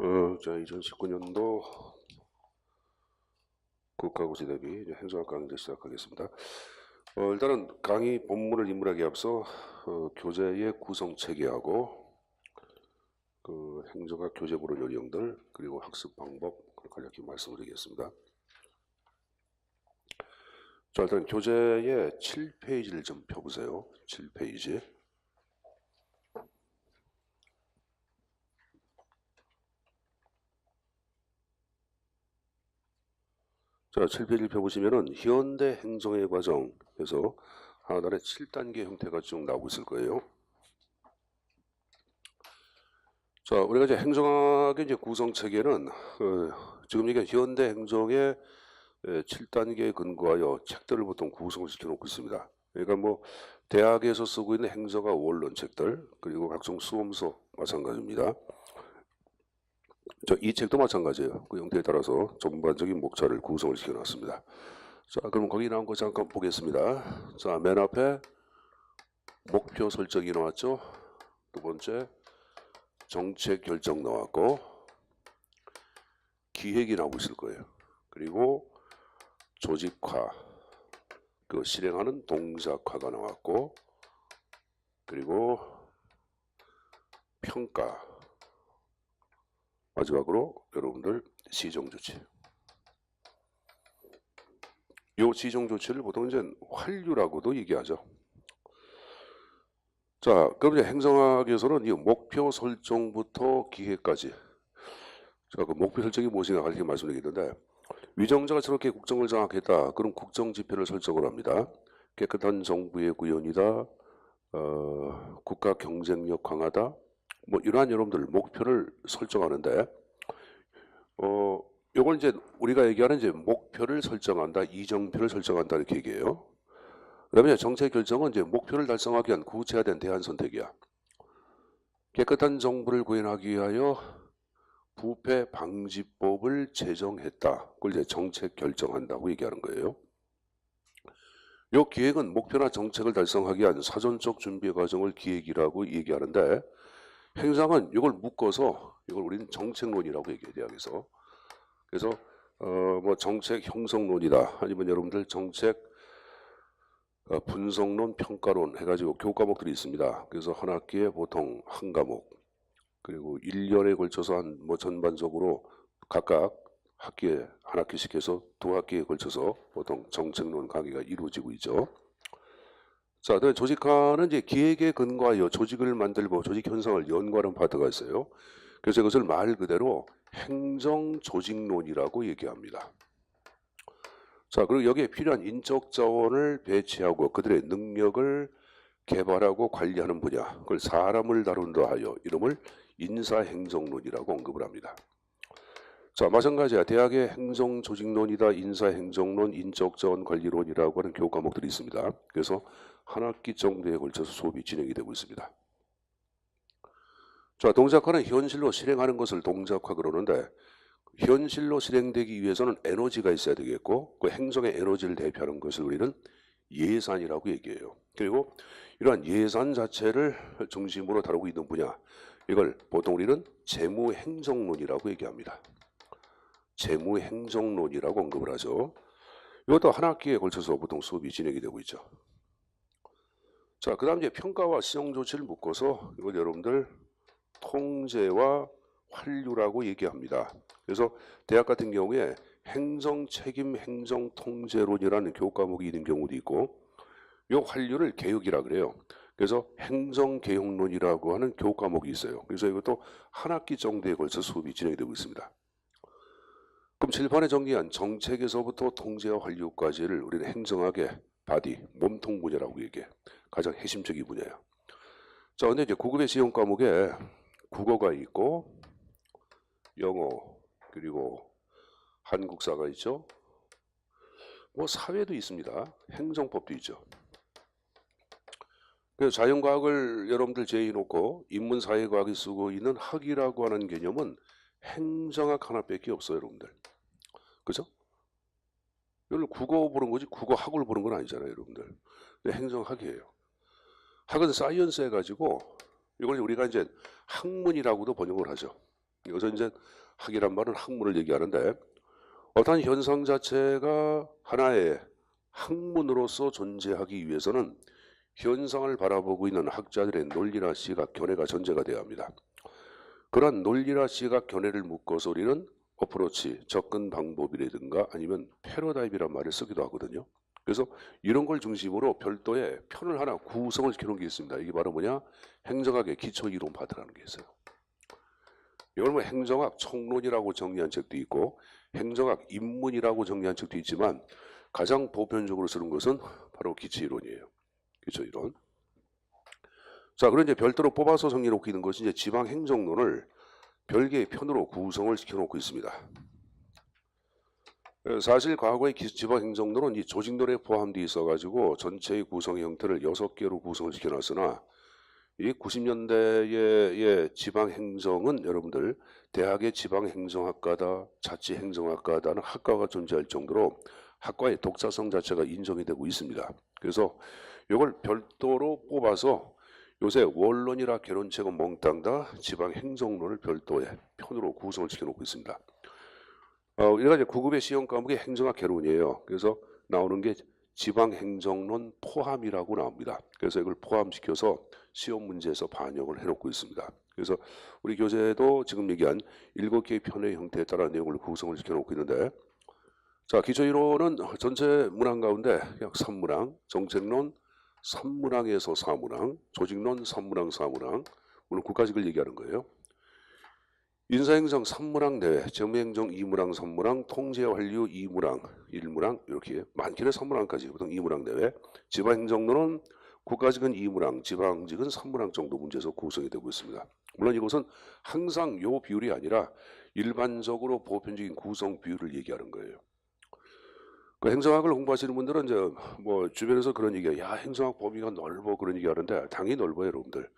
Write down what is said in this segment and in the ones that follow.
자, 2019년도 국가고시 대비 이제 행정학 강의를 시작하겠습니다. 일단은 강의 본문을 입문하기 앞서 교재의 구성 체계하고 그 행정학 교재부로 요령들 그리고 학습 방법 간략히 말씀드리겠습니다. 자, 일단 교재의 7페이지를 좀 펴보세요. 7페이지. 자, 7페이지를 펴보시면은 현대 행정의 과정에서 하나의 7단계 형태가 쭉 나오고 있을 거예요. 자, 우리가 이제 행정학의 이제 구성 체계는 지금 얘기한 현대 행정의 7단계에 근거하여 책들을 보통 구성을 시켜놓고 있습니다. 그러니까 뭐 대학에서 쓰고 있는 행정학 원론 책들 그리고 각종 수험서 마찬가지입니다. 이 책도 마찬가지예요. 그 형태에 따라서 전반적인 목차를 구성을 시켜놨습니다. 자, 그럼 거기 나온 거 잠깐 보겠습니다. 자, 맨 앞에 목표 설정이 나왔죠. 두 번째 정책 결정 나왔고 기획이 나오고 있을 거예요. 그리고 조직화, 그 실행하는 동작화가 나왔고 그리고 평가, 마지막으로 여러분들 시정조치. 이 시정조치를 보통 이제 환류라고도 얘기하죠. 자, 그럼 이제 행정학에서는 이 목표 설정부터 기획까지. 자, 그 목표 설정이 무엇인가 가르쳐 말씀드리겠는데, 위정자가 저렇게 국정을 장악했다. 그럼 국정 지표를 설정을 합니다. 깨끗한 정부의 구현이다. 국가 경쟁력 강화다. 뭐 이러한 여러분들 목표를 설정하는데, 이걸 이제 우리가 얘기하는 이제 목표를 설정한다, 이정표를 설정한다 이렇게 얘기해요. 그다음에 정책 결정은 이제 목표를 달성하기 위한 구체화된 대안 선택이야. 깨끗한 정부를 구현하기 위하여 부패 방지법을 제정했다. 그걸 이제 정책 결정한다고 얘기하는 거예요. 이 기획은 목표나 정책을 달성하기 위한 사전적 준비 과정을 기획이라고 얘기하는데 행정은 이걸 묶어서 이걸 우리는 정책론이라고 얘기해요. 대학에서. 그래서 뭐 정책 형성론이다. 아니면 여러분들 정책 분석론, 평가론 해가지고 교과목들이 있습니다. 그래서 한 학기에 보통 한 과목 그리고 1년에 걸쳐서 한 뭐 전반적으로 각각 학기에 한 학기씩 해서 두 학기에 걸쳐서 보통 정책론 강의가 이루어지고 있죠. 자, 그다음에 조직화는 이제 기획에 근거하여 조직을 만들고 조직 현상을 연구하는 파트가 있어요. 그래서 이것을 말 그대로 행정조직론이라고 얘기합니다. 자, 그리고 여기에 필요한 인적 자원을 배치하고 그들의 능력을 개발하고 관리하는 분야, 그걸 사람을 다룬다 하여 이름을 인사행정론이라고 언급을 합니다. 자, 마찬가지야. 대학의 행정조직론이다, 인사행정론, 인적자원 관리론이라고 하는 교과 과목들이 있습니다. 그래서 한 학기 정도에 걸쳐서 수업이 진행이 되고 있습니다. 자, 동작화는 현실로 실행하는 것을 동작화 그러는데 현실로 실행되기 위해서는 에너지가 있어야 되겠고 그 행정의 에너지를 대표하는 것을 우리는 예산이라고 얘기해요. 그리고 이러한 예산 자체를 중심으로 다루고 있는 분야, 이걸 보통 우리는 재무행정론이라고 얘기합니다. 재무행정론이라고 언급을 하죠. 이것도 한 학기에 걸쳐서 보통 수업이 진행이 되고 있죠. 자, 그 다음 이제 평가와 시정조치를 묶어서 이걸 여러분들 통제와 환류라고 얘기합니다. 그래서 대학 같은 경우에 행정책임 행정통제론이라는 교과목이 있는 경우도 있고 이 환류를 개혁이라 그래요. 그래서 행정개혁론이라고 하는 교과목이 있어요. 그래서 이것도 한 학기 정도에 걸쳐 수업이 진행이 되고 있습니다. 그럼 칠판에 정리한 정책에서부터 통제와 환류까지를 우리는 행정학의 바디, 몸통 분야라고 얘기해. 가장 핵심적인 분야야. 자, 근데 이제 9급의 시험 과목에 국어가 있고 영어 그리고 한국사가 있죠. 뭐 사회도 있습니다. 행정법도 있죠. 그래서 자연과학을 여러분들 제외해놓고 인문사회과학이 쓰고 있는 학이라고 하는 개념은 행정학 하나밖에 없어요, 여러분들. 그죠? 이걸 국어 보는 거지 국어학을 보는 건 아니잖아요, 여러분들. 행정학이에요. 학은 사이언스 해가지고 이걸 우리가 이제 학문이라고도 번역을 하죠. 여기서 이제 학이란 말은 학문을 얘기하는데 어떤 현상 자체가 하나의 학문으로서 존재하기 위해서는 현상을 바라보고 있는 학자들의 논리나 시각, 견해가 전제가 되어야 합니다. 그런 논리나 시각, 견해를 묶어서 우리는 어프로치, 접근 방법이라든가 아니면 패러다임이란 말을 쓰기도 하거든요. 그래서 이런 걸 중심으로 별도의 편을 하나 구성을 시켜놓은 게 있습니다. 이게 바로 뭐냐? 행정학의 기초이론 파트라는 게 있어요. 이걸 뭐 행정학 총론이라고 정리한 책도 있고 행정학 입문이라고 정리한 책도 있지만 가장 보편적으로 쓰는 것은 바로 기초이론이에요. 기초이론. 자, 그럼 이제 별도로 뽑아서 정리해놓고 있는 것이 이제 지방행정론을 별개의 편으로 구성을 시켜놓고 있습니다. 사실 과거의 지방행정론은 이 조직론에 포함되어 있어가지고 전체의 구성의 형태를 6개로 구성을 시켜놨으나 이 90년대의 지방행정은 여러분들 대학의 지방행정학과다, 자치행정학과다는 학과가 존재할 정도로 학과의 독자성 자체가 인정이 되고 있습니다. 그래서 이걸 별도로 뽑아서 요새 원론이라 개론책은 몽땅 다 지방행정론을 별도의 편으로 구성을 시켜놓고 있습니다. 이가 이제 9급의 시험 과목이 행정학 개론이에요. 그래서 나오는 게 지방행정론 포함이라고 나옵니다. 그래서 이걸 포함시켜서 시험 문제에서 반영을 해놓고 있습니다. 그래서 우리 교재도 지금 얘기한 7개의 편의 형태에 따라 내용을 구성을 시켜놓고 있는데 자, 기초이론은 전체 문항 가운데 약 3문항, 정책론 3문항에서 4문항, 조직론 3문항, 4문항, 오늘 국가직을 얘기하는 거예요. 인사행정 3문항 내외, 정무행정 2문항, 3문항, 통제완류 2문항, 1문항 이렇게 많게는 3문항까지 보통 2문항 내외, 지방행정론은 국가직은 2문항, 지방직은 3문항 정도 문제에서 구성이 되고 있습니다. 물론 이것은 항상 요 비율이 아니라 일반적으로 보편적인 구성 비율을 얘기하는 거예요. 그 행정학을 공부하시는 분들은 이제 뭐 주변에서 그런 얘기야, 야 행정학 범위가 넓어 그런 얘기하는데 당연히 넓어요, 여러분들.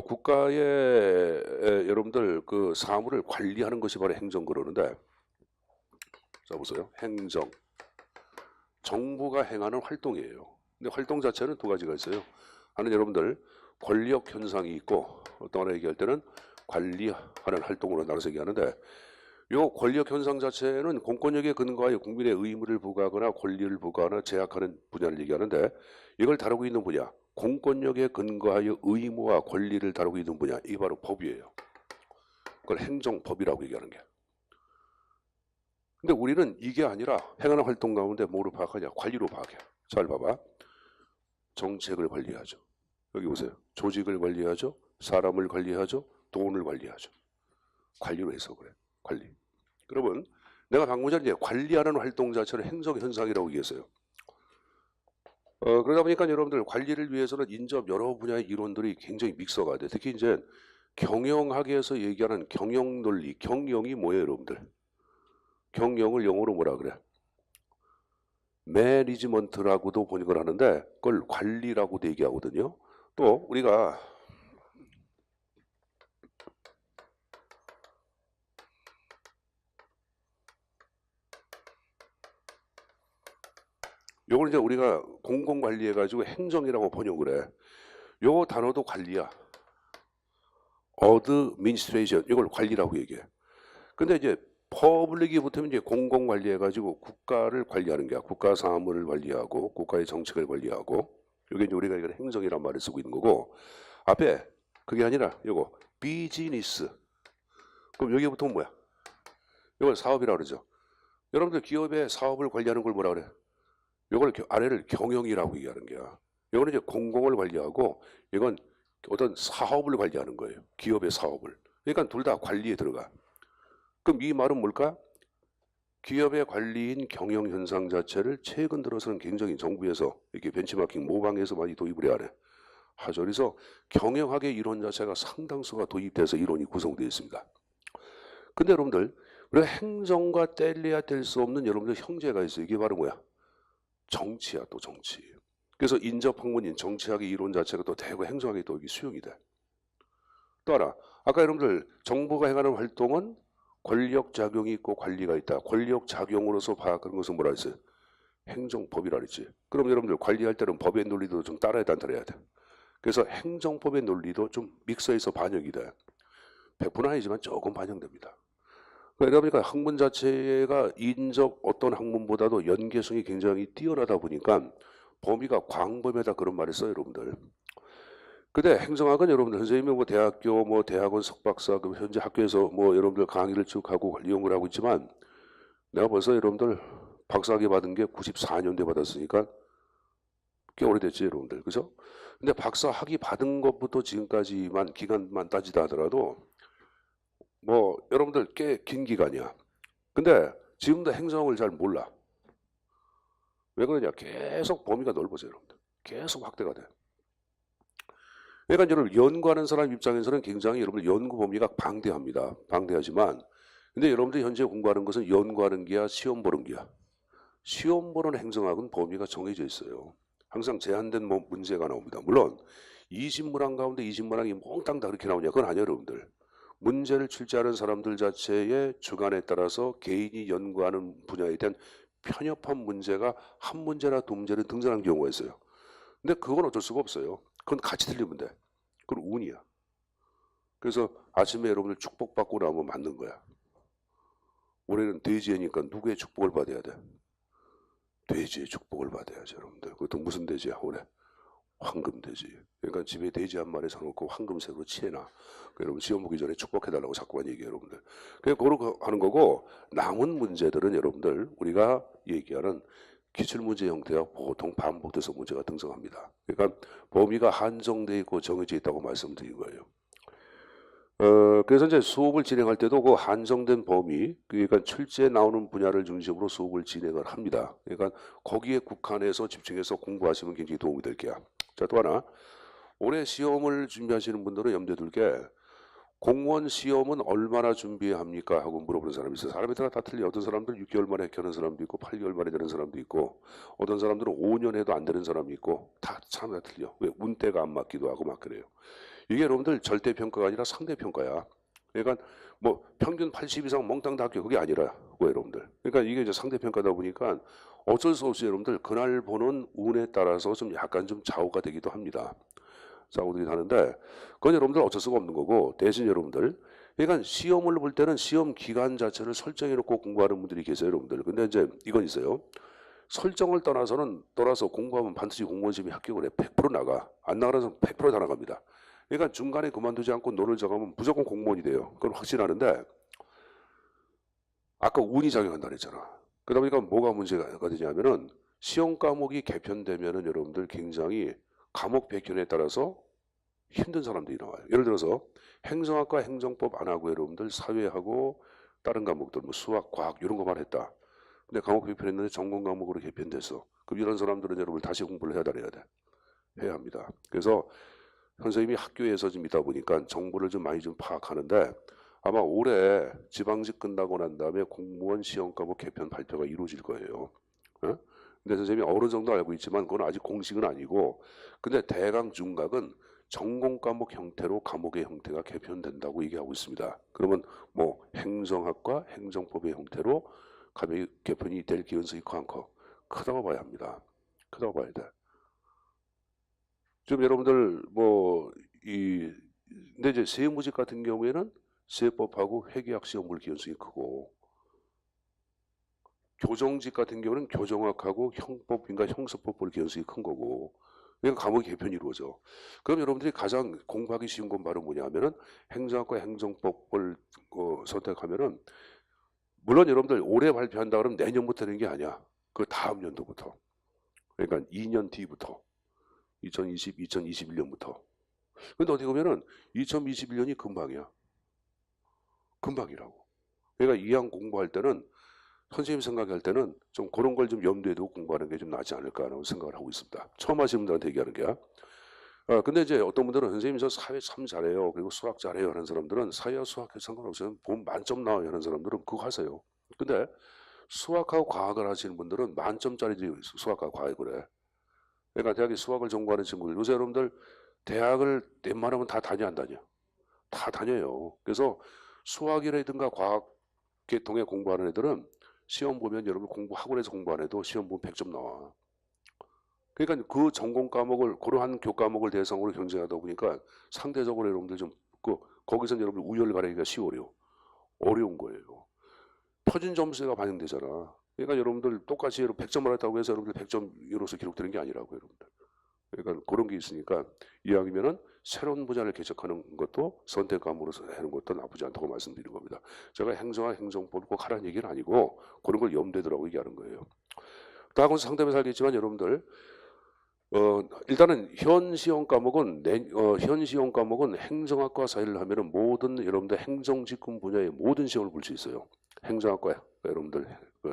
국가의 여러분들 그 사무를 관리하는 것이 바로 행정 그러는데 자 보세요. 행정 정부가 행하는 활동이에요. 근데 활동 자체는 두 가지가 있어요. 하나는 여러분들 권력 현상이 있고 또 하나 얘기할 때는 관리하는 활동으로 나눠서 얘기하는데 이 권력 현상 자체는 공권력에 근거하여 국민의 의무를 부과하거나 권리를 부과하거나 제약하는 분야를 얘기하는데 이걸 다루고 있는 분야 공권력에 근거하여 의무와 권리를 다루고 있는 분야 이게 바로 법이에요. 그걸 행정법이라고 얘기하는 게. 근데 우리는 이게 아니라 행하는 활동 가운데 뭐로 파악하냐? 관리로 파악해. 잘 봐봐. 정책을 관리하죠. 여기 보세요. 조직을 관리하죠. 사람을 관리하죠. 돈을 관리하죠. 관리로 해서 그래. 관리. 여러분 내가 방금 전에 관리하는 활동 자체를 행정현상이라고 얘기했어요. 그러다 보니까 여러분들 관리를 위해서는 인접 여러 분야의 이론들이 굉장히 믹서가 돼. 특히 이제 경영학에서 얘기하는 경영논리, 경영이 뭐예요 여러분들? 경영을 영어로 뭐라 그래? 매니지먼트라고도 번역을 하는데 그걸 관리라고도 얘기하거든요. 또 우리가 요걸 이제 우리가 공공관리해가지고 행정이라고 번역을 해. 요 단어도 관리야. administration 이걸 관리라고 얘기해. 근데 이제 퍼블릭이 붙으면 이제 공공관리해가지고 국가를 관리하는 게 국가 사무를 관리하고 국가의 정책을 관리하고 이게 이제 우리가 이걸 행정이란 말을 쓰고 있는 거고 앞에 그게 아니라 요거 비즈니스 그럼 여기에 붙으면 뭐야? 이걸 사업이라고 그러죠. 여러분들 기업의 사업을 관리하는 걸 뭐라 그래? 이걸 아래를 경영이라고 얘기하는 거야. 이거는 이제 공공을 관리하고 이건 어떤 사업을 관리하는 거예요. 기업의 사업을. 그러니까 둘 다 관리에 들어가. 그럼 이 말은 뭘까? 기업의 관리인 경영 현상 자체를 최근 들어서는 굉장히 정부에서 이렇게 벤치마킹 모방해서 많이 도입을 해야 해. 하죠. 그래서 경영학의 이론 자체가 상당수가 도입돼서 이론이 구성되어 있습니다. 근데 여러분들 우리가 행정과 뗄래야 뗄 수 없는 여러분들 형제가 있어요. 이게 바로 뭐야? 정치야 또 정치. 그래서 인접학문인 정치학의 이론 자체가 또 대거 행정학에 또 여기 수용이 돼. 또 하나 아까 여러분들 정부가 행하는 활동은 권력작용이 있고 관리가 있다. 권력작용으로서 파악하는 것은 뭐라 했어요? 행정법이라 그랬지. 그럼 여러분들 관리할 때는 법의 논리도 좀 따라야 돼, 안 따라야 돼. 그래서 행정법의 논리도 좀 믹서해서 반영이 돼. 100%는 아니지만 조금 반영됩니다. 그러다 보니까 학문 자체가 인적 어떤 학문보다도 연계성이 굉장히 뛰어나다 보니까 범위가 광범위하다 그런 말을 써요, 여러분들. 근데 행정학은 여러분들 선생님이 뭐 대학교 뭐 대학원 석박사 그 현재 학교에서 뭐 여러분들 강의를 쭉 하고 이용을 하고 있지만 내가 벌써 여러분들 박사학위 받은 게 94년도에 받았으니까 꽤 오래됐지 여러분들, 그죠? 근데 박사학위 받은 것부터 지금까지만 기간만 따지다 하더라도 뭐 여러분들 꽤 긴 기간이야. 근데 지금도 행정학을 잘 몰라. 왜 그러냐? 계속 범위가 넓어져요, 여러분들. 계속 확대가 돼. 그러니까 여러분 연구하는 사람 입장에서는 굉장히 여러분 연구 범위가 방대합니다. 방대하지만 근데 여러분들이 현재 공부하는 것은 연구하는 게야 시험 보는 게야. 시험 보는 행정학은 범위가 정해져 있어요. 항상 제한된 문제가 나옵니다. 물론 20문항 가운데 20문항이 몽땅 다 그렇게 나오냐? 그건 아니에요, 여러분들. 문제를 출제하는 사람들 자체의 주관에 따라서 개인이 연구하는 분야에 대한 편협한 문제가 한 문제나 두 문제는 등장한 경우가 있어요. 근데 그건 어쩔 수가 없어요. 그건 같이 틀리면 돼. 그건 운이야. 그래서 아침에 여러분들 축복받고 나면 맞는 거야. 올해는 돼지니까 누구의 축복을 받아야 돼? 돼지의 축복을 받아야죠, 여러분들. 그것도 무슨 돼지야, 올해? 황금돼지. 그러니까 집에 돼지 한 마리 사놓고 황금색으로 칠해놔. 여러분 시험 보기 전에 축복해달라고 자꾸만 얘기해요, 여러분들. 그냥 그러고 하는 거고 남은 문제들은 여러분들 우리가 얘기하는 기출문제 형태와 보통 반복돼서 문제가 등장합니다. 그러니까 범위가 한정되어 있고 정해져 있다고 말씀드린 거예요. 그래서 이제 수업을 진행할 때도 그 한정된 범위, 그러니까 출제에 나오는 분야를 중심으로 수업을 진행을 합니다. 그러니까 거기에 국한해서 집중해서 공부하시면 굉장히 도움이 될 게야. 자, 또 하나. 올해 시험을 준비하시는 분들은 염두에 둘게 공무원 시험은 얼마나 준비해야 합니까? 하고 물어보는 사람이 있어요. 사람에 따라 다 틀려. 어떤 사람들은 6개월 만에 하는 사람도 있고 8개월 만에 되는 사람도 있고 어떤 사람들은 5년 해도 안 되는 사람이 있고 다 참 다 틀려. 왜? 운때가 안 맞기도 하고 막 그래요. 이게 여러분들 절대평가가 아니라 상대평가야. 그러니까 뭐 평균 80 이상 몽땅 다 합격 그게 아니라 여러분들. 그러니까 이게 이제 상대평가다 보니까 어쩔 수 없이 여러분들 그날 보는 운에 따라서 좀 약간 좀 좌우가 되기도 합니다. 좌우되기도 하는데 그건 여러분들 어쩔 수가 없는 거고 대신 여러분들 그러니까 시험을 볼 때는 시험 기간 자체를 설정해 놓고 공부하는 분들이 계세요, 여러분들. 근데 이제 이건 있어요. 설정을 떠나서 공부하면 반드시 공무원 시험에 합격을 해. 100% 나가. 안 나가는 사람 100%다 나갑니다. 그러니까 중간에 그만두지 않고 노를 정하면 무조건 공무원이 돼요. 그건 확신하는데 아까 운이 작용한다 그랬잖아. 그러다 보니까 뭐가 문제가 되냐면은 시험 과목이 개편되면은 여러분들 굉장히 과목 백편에 따라서 힘든 사람들이 나와요. 예를 들어서 행정학과 행정법 안 하고 여러분들 사회하고 다른 과목들 뭐 수학, 과학 이런 거만 했다. 근데 과목 개편했는데 전공 과목으로 개편됐어. 그럼 이런 사람들은 여러분 다시 공부를 해야 돼. 해야 합니다. 그래서 선생님이 학교에서 좀 있다 보니까 정보를 좀 많이 좀 파악하는데 아마 올해 지방직 끝나고 난 다음에 공무원 시험 과목 개편 발표가 이루어질 거예요. 어? 근데 선생님이 어느 정도 알고 있지만 그건 아직 공식은 아니고 근데 대강 중각은 전공 과목 형태로 과목의 형태가 개편된다고 얘기하고 있습니다. 그러면 뭐 행정학과 행정법의 형태로 과목이 개편이 될 기원성이 커 안 커? 크다고 봐야 합니다. 크다고 봐야 돼. 지금 여러분들 근데 이제 세무직 같은 경우에는 세법하고 회계학 시험 볼 기원성이 크고 교정직 같은 경우는 교정학하고 형법인가 형사법 볼 기원성이 큰 거고 그러니까 과목이 개편이 이루어져. 그럼 여러분들이 가장 공부하기 쉬운 건 바로 뭐냐면은 행정학과 행정법을 선택하면은 물론 여러분들 올해 발표한다 그러면 내년부터 되는 게 아니야. 그 다음 연도부터. 그러니까 2년 뒤부터. 2021년부터. 근데 어떻게 보면은 2021년이 금방이야. 금방이라고. 그러니까 이왕 공부할 때는 선생님 생각할 때는 좀 그런 걸 좀 염두에 두고 공부하는 게 좀 낫지 않을까라는 생각을 하고 있습니다. 처음 하시는 분들한테 얘기하는 게야. 근데 이제 어떤 분들은 선생님 저 사회 참 잘해요. 그리고 수학 잘해요 하는 사람들은 사회와 수학에 상관없어요. 본 만점 나와요 하는 사람들은 그거 하세요. 근데 수학하고 과학을 하시는 분들은 만점짜리 수학과 과학을 해. 그러니까 대학에 수학을 전공하는 친구들 요새 여러분들 대학을 웬만하면 다 다녀 안 다녀? 다 다녀요. 그래서 수학이라든가 과학 계통에 공부하는 애들은 시험 보면 여러분 공부 학원에서 공부 안 해도 시험 보면 100점 나와. 그러니까 그 전공 과목을 그러한 교과목을 대상으로 경쟁하다 보니까 상대적으로 여러분들 좀 그 거기서 여러분 우열 가리기가 쉬워요. 어려운 거예요. 표준 점수가 반영되잖아. 그러니까 여러분들 똑같이 100점 받았다고 해서 여러분들 100점으로서 기록되는 게 아니라고 여러분들. 그러니까 그런 게 있으니까 이왕이면은 새로운 분야를 개척하는 것도 선택 과목으로서 하는 것도 나쁘지 않다고 말씀드리는 겁니다. 제가 행정과 행정법을 꼭 하라는 얘기는 아니고 그런 걸 염두에 두라고 얘기하는 거예요. 다음은 상담에서 알겠지만 여러분들 일단은 현 시험 과목은 행정학과 사이를 하면은 모든 여러분들 행정직군 분야의 모든 시험을 볼 수 있어요. 행정학과 여러분들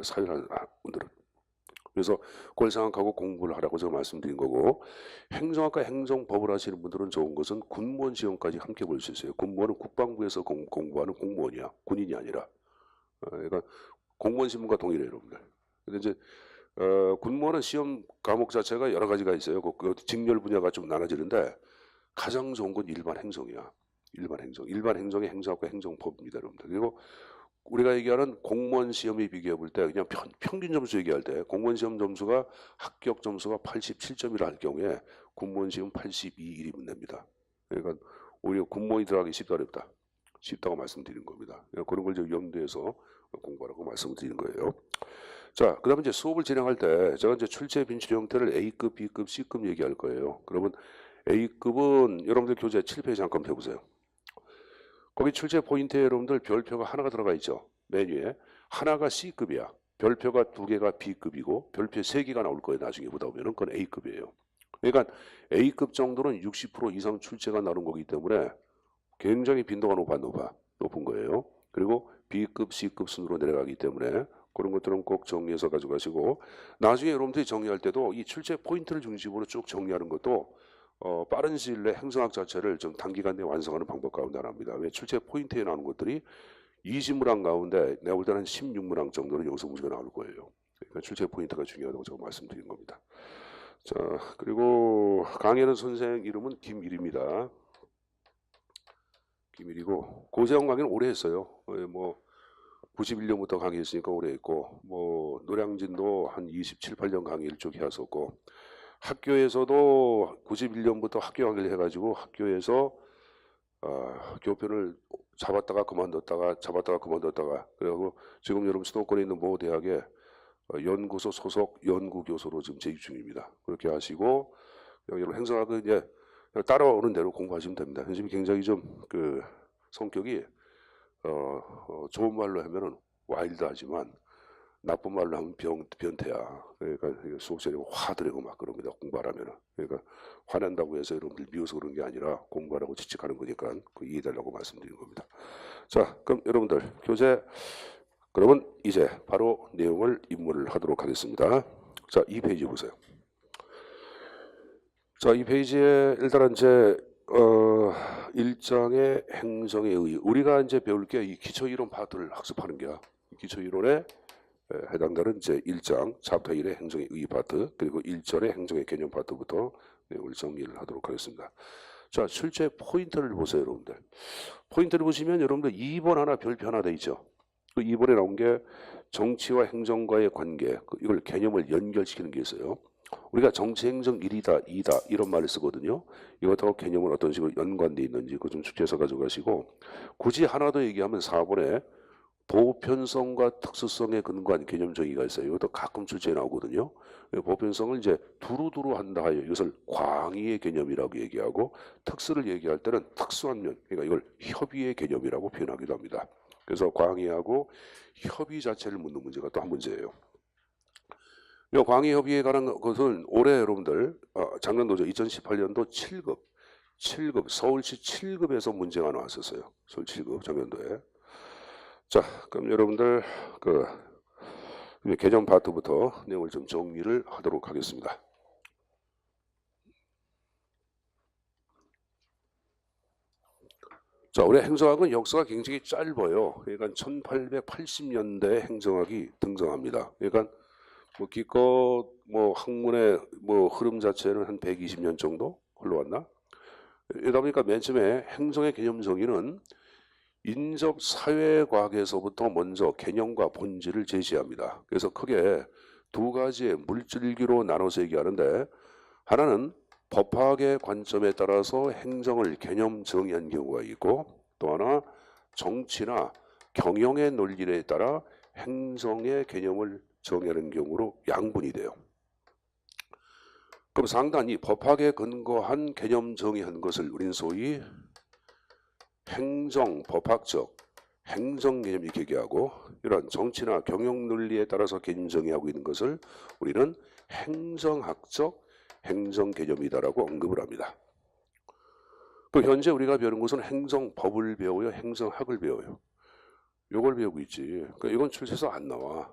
사회를 하는 분들은. 그래서 그걸 생각하고 공부를 하라고 제가 말씀드린 거고, 행정학과 행정법을 하시는 분들은 좋은 것은 군무원 시험까지 함께 볼 수 있어요. 군무원은 국방부에서 공부하는 공무원이야. 군인이 아니라. 그러니까 공무원 신문과 동일해요, 여러분들. 근데 이제 군무원은 시험 과목 자체가 여러 가지가 있어요. 그 직렬 분야가 좀 나눠지는데 가장 좋은 건 일반 행정이야. 일반 행정. 일반 행정의 행정학과 행정법입니다, 여러분들. 그리고 우리가 얘기하는 공무원 시험에 비교해 볼 때 그냥 평균 점수 얘기할 때 공무원 시험 점수가 합격 점수가 87점이라 할 경우에 군무원 시험 82이면 됩니다. 그러니까 오히려 군무원이 들어가기 쉽다 어렵다. 쉽다고 말씀드리는 겁니다. 그런 걸 염두에서 공부하라고 말씀드리는 거예요. 자, 그 다음에 이제 수업을 진행할 때 제가 이제 출제 빈출 형태를 A급, B급, C급 얘기할 거예요. 그러면 A급은 여러분들 교재 7페이지 잠깐 펴보세요. 거기 출제 포인트에 여러분들 별표가 하나가 들어가 있죠. 메뉴에. 하나가 C급이야. 별표가 2개가 B급이고 별표 3개가 나올 거예요. 나중에 보다 보면 그건 A급이에요. 그러니까 A급 정도는 60% 이상 출제가 나오는 거기 때문에 굉장히 빈도가 높은 거예요. 그리고 B급, C급 순으로 내려가기 때문에 그런 것들은 꼭 정리해서 가져가시고, 나중에 여러분들이 정리할 때도 이 출제 포인트를 중심으로 쭉 정리하는 것도 빠른 시일 내에 행정학 자체를 좀 단기간 내에 완성하는 방법 가운데 하나입니다. 왜 출제 포인트에 나오는 것들이 20문항 가운데 내가 볼 때는 16문항 정도는 여기서 문제가 나올 거예요. 그러니까 출제 포인트가 중요하다고 제가 말씀드린 겁니다. 자, 그리고 강의하는 선생 이름은 김일입니다. 김일이고 고세영 강의는 오래 했어요. 뭐 91년부터 강의했으니까 오래 했고, 뭐 노량진도 한 27, 8년 강의를 쭉 해왔었고, 학교에서도 91년부터 학교 강의를 해가지고 학교에서 교편을 잡았다가 그만뒀다가 그리고 지금 여러분 수도권에 있는 모 대학에 연구소 소속 연구교수로 지금 재직 중입니다. 그렇게 하시고 여러분 행정학은 이제 따라오는 대로 공부하시면 됩니다. 선생님이 굉장히 좀 그 성격이 좋은 말로 하면은 와일드하지만 나쁜 말로 하면 변태야. 그러니까 수업시간에 화들이고 막 그럽니다. 공부하라면은. 그러니까 화낸다고 해서 여러분들 미워서 그런 게 아니라 공부하라고 지적하는 거니까 그 이해해달라고 말씀드리는 겁니다. 자, 그럼 여러분들 교재 그러면 이제 바로 내용을 입문을 하도록 하겠습니다. 자, 이 페이지 보세요. 자, 이 페이지에 일단은 이제 1장의 행정의 의, 우리가 이제 배울 게 이 기초이론 파트를 학습하는 게야. 기초이론에 해당되는 이제 1장 챕터 1의 행정의 의 파트, 그리고 1절의 행정의 개념 파트부터 내용을 정리를 하도록 하겠습니다. 자, 출제 포인트를 보세요, 여러분들. 포인트를 보시면 여러분들 2번 하나 별표 하나 돼 있죠. 그 2번에 나온 게 정치와 행정과의 관계, 이걸 개념을 연결시키는 게 있어요. 우리가 정치, 행정 1이다, 2다 이런 말을 쓰거든요. 이것하고 개념은 어떤 식으로 연관되어 있는지 그거 좀 숙지해서 가져가시고, 굳이 하나 더 얘기하면 4번에 보편성과 특수성에 근거한 개념 정의가 있어요. 이것도 가끔 출제에 나오거든요. 보편성을 이제 두루두루 한다 하여 이것을 광의의 개념이라고 얘기하고, 특수를 얘기할 때는 특수한 면, 그러니까 이걸 협의의 개념이라고 표현하기도 합니다. 그래서 광의하고 협의 자체를 묻는 문제가 또 한 문제예요. 이 광의 협의에 관한 것은 올해 여러분들 작년도죠. 2018년도 7급 서울시 7급에서 문제가 나왔었어요. 서울 7급 작년도에. 자, 그럼 여러분들 그 개념 파트부터 내용을 좀 정리를 하도록 하겠습니다. 자, 우리 행정학은 역사가 굉장히 짧아요. 그러니까 1880년대에 행정학이 등장합니다. 그러니까 뭐 기껏 뭐 학문의 뭐 흐름 자체는 한 120년 정도 흘러왔나? 이러다 보니까 맨 처음에 행정의 개념 정의는 인접 사회과학에서부터 먼저 개념과 본질을 제시합니다. 그래서 크게 두 가지의 물질기로 나눠서 얘기하는데, 하나는 법학의 관점에 따라서 행정을 개념 정의한 경우가 있고, 또 하나 정치나 경영의 논리에 따라 행정의 개념을 정의하는 경우로 양분이 돼요. 그럼 상단이 법학에 근거한 개념 정의한 것을 우리는 소위 행정, 법학적, 행정 개념 이렇게 얘기하고, 이런 정치나 경영 논리에 따라서 개념 정의하고 있는 것을 우리는 행정학적 행정 개념이다라고 언급을 합니다. 그 현재 우리가 배우는 것은 행정법을 배워요, 행정학을 배워요. 이걸 배우고 있지. 그러니까 이건 출제에서 안 나와.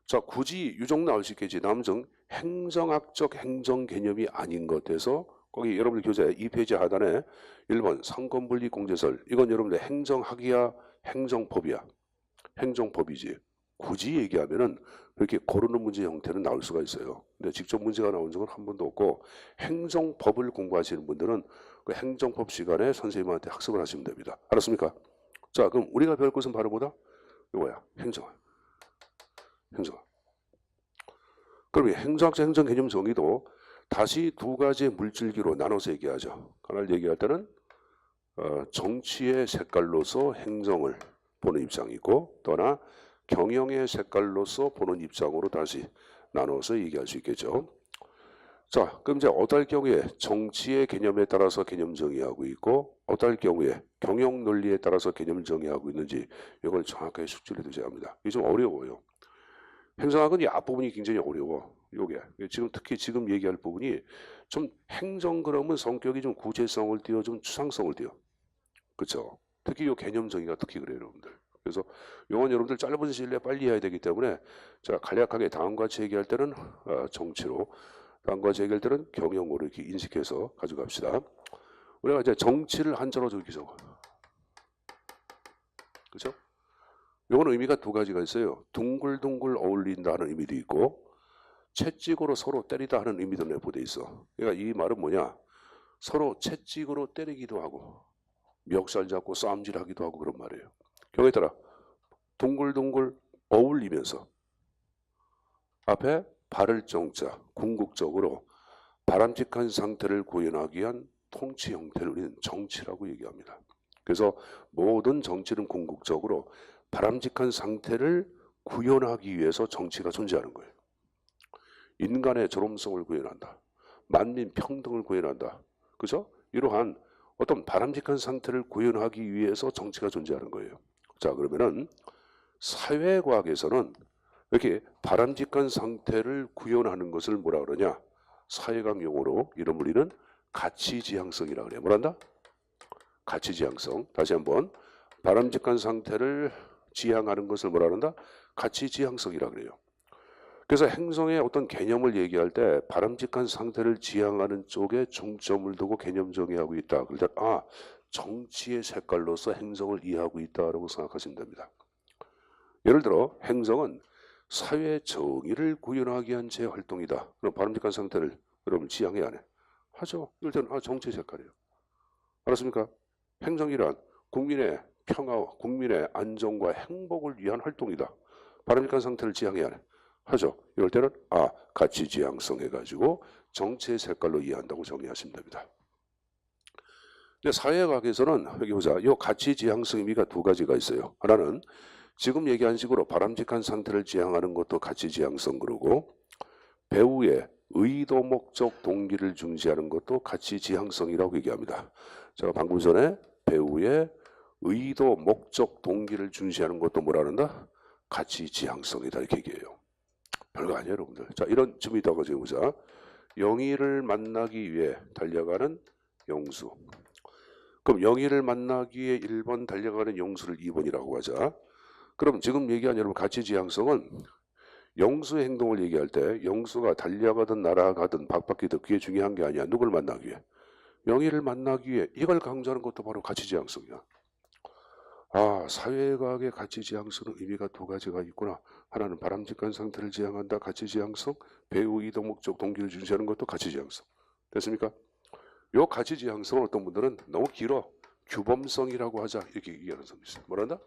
자, 굳이 유정 나올 수 있겠지. 남정 행정학적 행정 개념이 아닌 것에서 거기 여러분들 교재 2페이지 하단에 1번 상권분리 공제설, 이건 여러분들 행정학이야 행정법이야? 행정법이지. 굳이 얘기하면은 이렇게 고르는 문제 형태는 나올 수가 있어요. 근데 직접 문제가 나온 적은 한 번도 없고, 행정법을 공부하시는 분들은 그 행정법 시간에 선생님한테 학습을 하시면 됩니다. 알았습니까? 자, 그럼 우리가 배울 것은 바로 뭐다? 이거야. 행정학. 행정학. 그럼 이 행정학적 행정 개념 정의도 다시 두 가지의 물질기로 나눠서 얘기하죠. 하나를 얘기할 때는 정치의 색깔로서 행정을 보는 입장이고, 또 하나 경영의 색깔로서 보는 입장으로 다시 나눠서 얘기할 수 있겠죠. 자, 그럼 이제 어떨 경우에 정치의 개념에 따라서 개념 정의하고 있고, 어떨 경우에 경영 논리에 따라서 개념 정의하고 있는지 이걸 정확하게 숙지를 해두셔야 합니다. 이게 좀 어려워요. 행정학은 이 앞부분이 굉장히 어려워. 요게 지금 특히 지금 얘기할 부분이 좀 행정 그러면 성격이 좀 구체성을 띄어 좀 추상성을 띄어. 그렇죠? 특히 요 개념 정의가 특히 그래요, 여러분들. 그래서 요건 여러분들 짧은 시일 내에 빨리 해야 되기 때문에 자, 간략하게 다음과 같이 얘기할 때는 정치로, 다음과 같이 얘기할 때는 경영으로 이렇게 인식해서 가져갑시다. 우리가 이제 정치를 한자로 적기 적어. 그렇죠? 요건 의미가 두 가지가 있어요. 둥글둥글 어울린다 하는 의미도 있고, 채찍으로 서로 때리다 하는 의미도 내포돼 있어. 그러니까 이 말은 뭐냐? 서로 채찍으로 때리기도 하고 멱살 잡고 싸움질하기도 하고 그런 말이에요. 경우에 따라 둥글둥글 어울리면서 앞에 발을 정자 궁극적으로 바람직한 상태를 구현하기 위한 통치 형태를 우리는 정치라고 얘기합니다. 그래서 모든 정치는 궁극적으로 바람직한 상태를 구현하기 위해서 정치가 존재하는 거예요. 인간의 존엄성을 구현한다. 만민 평등을 구현한다. 그죠? 이러한 어떤 바람직한 상태를 구현하기 위해서 정치가 존재하는 거예요. 자, 그러면은 사회과학에서는 이렇게 바람직한 상태를 구현하는 것을 뭐라 그러냐? 사회학 용어로 이름 우리는 가치지향성이라고 그래요. 뭐란다? 가치지향성. 다시 한번 바람직한 상태를 지향하는 것을 뭐라 그런다? 가치지향성이라고 그래요. 그래서 행성의 어떤 개념을 얘기할 때 바람직한 상태를 지향하는 쪽에 중점을 두고 개념 정의하고 있다. 그럴 때 정치의 색깔로서 행성을 이해하고 있다라고 생각하시면 됩니다. 예를 들어 행성은 사회 정의를 구현하기 위한 제 활동이다. 그럼 바람직한 상태를 여러분 지향해야 하네. 하죠. 이럴 때는 정치의 색깔이에요. 알았습니까? 행정이란 국민의 평화와 국민의 안정과 행복을 위한 활동이다. 바람직한 상태를 지향해야 하네. 하죠. 이럴 때는 가치지향성 해가지고 정치의 색깔로 이해한다고 정리하시면 됩니다. 근데 사회학에서는 여기 보자. 이 가치지향성 의미가 두 가지가 있어요. 하나는 지금 얘기한 식으로 바람직한 상태를 지향하는 것도 가치지향성 그러고, 배우의 의도 목적 동기를 중시하는 것도 가치지향성이라고 얘기합니다. 제가 방금 전에 배우의 의도 목적 동기를 중시하는 것도 뭐라 그런다? 가치지향성이다 이렇게 얘기해요. 별거 아니에요, 여러분들. 자, 이런 점이 있다고 지금 보자. 영희를 만나기 위해 달려가는 영수. 그럼 영희를 만나기 위해 1번 달려가는 영수를 2번이라고 하자. 그럼 지금 얘기한 여러분 가치지향성은 영수의 행동을 얘기할 때 영수가 달려가든 날아가든 바뀌든 그게 중요한 게 아니야. 누굴 만나기 위해? 영희를 만나기 위해. 이걸 강조하는 것도 바로 가치지향성이야. 사회과학의 가치지향성은 의미가 두 가지가 있구나. 하나는 바람직한 상태를 지향한다. 가치지향성. 배우 이동 목적 동기를 중시하는 것도 가치지향성. 됐습니까? 요 가치지향성은 어떤 분들은 너무 길어. 규범성이라고 하자. 이렇게 얘기하는 사람이 있어요. 뭐란다?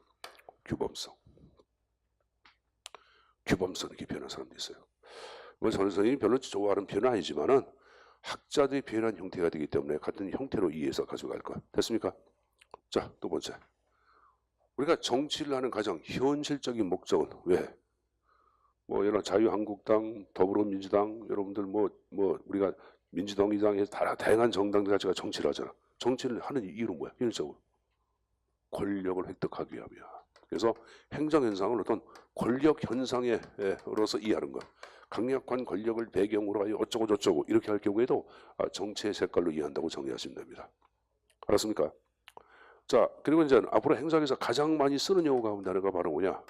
규범성. 규범성 이렇게 표현하는 사람도 있어요. 뭐 저는 선생님이 별로 좋아하는 표현은 아니지만은 학자들이 표현한 형태가 되기 때문에 같은 형태로 이해해서 가져갈 것. 됐습니까? 자, 두 번째. 우리가 정치를 하는 가장 현실적인 목적은 왜? 뭐 여러 자유한국당, 더불어민주당, 여러분들 우리가 민주당이랑 해서 다양한 정당들 자체가 정치를 하잖아. 정치를 하는 이유는 뭐야? 현실적으로 권력을 획득하기 위함이야. 그래서 행정현상을 어떤 권력 현상으로서 이해하는 거야. 강력한 권력을 배경으로 하여 어쩌고 저쩌고 이렇게 할 경우에도 정치의 색깔로 이해한다고 정리하시면 됩니다. 알았습니까? 자, 그리고 이제 앞으로 행정에서 가장 많이 쓰는 용어 가운데 하나가 바로 뭐냐?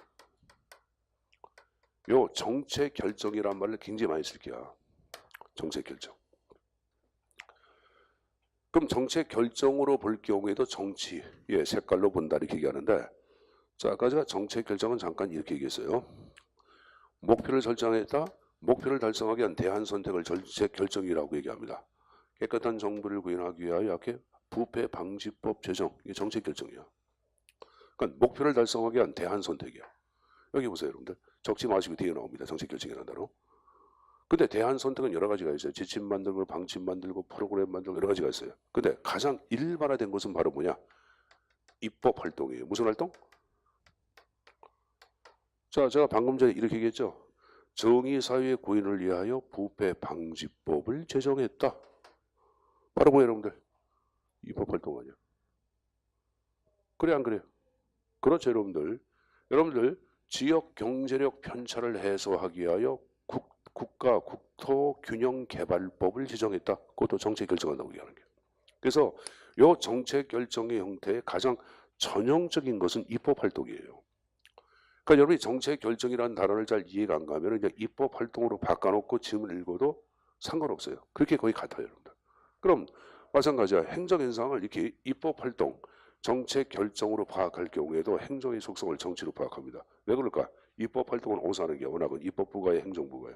요 정책 결정이란 말을 굉장히 많이 쓸게요. 정책 결정. 그럼 정책 결정으로 볼 경우에도 정치의 색깔로 본다 이렇게 얘기하는데, 자, 아까 제가 정책 결정은 잠깐 이렇게 얘기했어요. 목표를 설정했다. 목표를 달성하기 위한 대안 선택을 정책 결정이라고 얘기합니다. 깨끗한 정부를 구현하기 위하여 이렇게 부패 방지법 제정, 이게 정책 결정이야. 그러니까 목표를 달성하기 위한 대안 선택이야. 여기 보세요, 여러분들. 적지 마시고 뒤에 나옵니다. 정책 결정이라는 단어. 근데 대안 선택은 여러 가지가 있어요. 지침 만들고 방침 만들고 프로그램 만들고 여러 가지가 있어요. 근데 가장 일반화된 것은 바로 뭐냐? 입법 활동이에요. 무슨 활동? 자, 제가 방금 전에 이렇게 얘기했죠. 정의사회의 구현을 위하여 부패 방지법을 제정했다. 바로 뭐예요, 여러분들? 입법 활동 아니야. 그래 안 그래요? 그렇죠, 여러분들. 여러분들 지역 경제력 편차를 해소하기 위하여 국가 국토 균형 개발법을 제정했다. 그것도 정책 결정한다고 얘기하는 거예요. 그래서 이 정책 결정의 형태의 가장 전형적인 것은 입법 활동이에요. 그러니까 여러분이 정책 결정이라는 단어를 잘 이해가 안 가면 그냥 입법 활동으로 바꿔놓고 지문을 읽어도 상관없어요. 그렇게 거의 같아요, 여러분들. 그럼 마찬가지야. 행정현상을 이렇게 입법 활동, 정책 결정으로 파악할 경우에도 행정의 속성을 정치로 파악합니다. 왜 그럴까? 입법 활동은 어디서 하는 게 워낙은 입법부가에 행정부가에.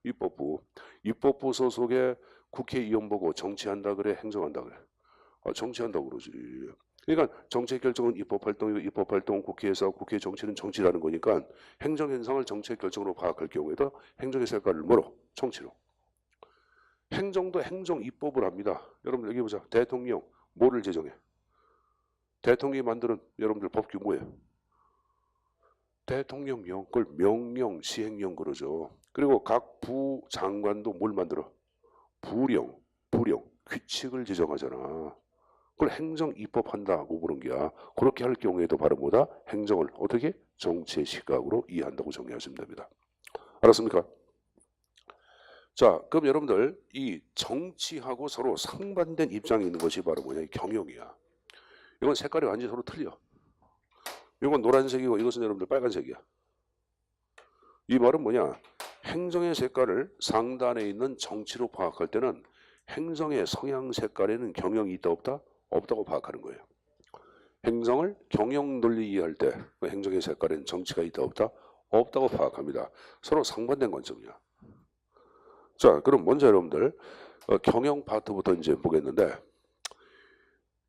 입법부 소속의 국회의원 보고 정치한다 그래, 행정한다 그래? 정치한다고 그러지. 그러니까 정책 결정은 입법 활동이고 입법 활동은 국회에서, 국회 정치는 정치라는 거니까 행정 현상을 정책 결정으로 파악할 경우에도 행정의 색깔을 뭐로? 정치로. 행정도 행정 입법을 합니다. 여러분들 여기 보자. 대통령 뭐를 제정해? 대통령이 만드는 여러분들 법규 뭐예요? 대통령령, 그걸 명령, 시행령 그러죠. 그리고 각 부장관도 뭘 만들어? 부령, 규칙을 제정하잖아. 그걸 행정 입법한다고 보는 게야. 그렇게 할 경우에도 바로 뭐다? 행정을 어떻게? 정치의 시각으로 이해한다고 정리하시면 됩니다. 알았습니까? 자, 그럼 여러분들 이 정치하고 서로 상반된 입장에 있는 것이 바로 뭐냐? 경영이야. 이건 색깔이 완전히 서로 틀려. 이건 노란색이고 이것은 여러분들 빨간색이야. 이 말은 뭐냐? 행정의 색깔을 상단에 있는 정치로 파악할 때는 행정의 성향 색깔에는 경영이 있다 없다? 없다고 파악하는 거예요. 행정을 경영 논리 이해할 때 그 행정의 색깔에는 정치가 있다 없다? 없다고 파악합니다. 서로 상반된 관점이야. 자, 그럼 먼저 여러분들 경영 파트부터 이제 보겠는데,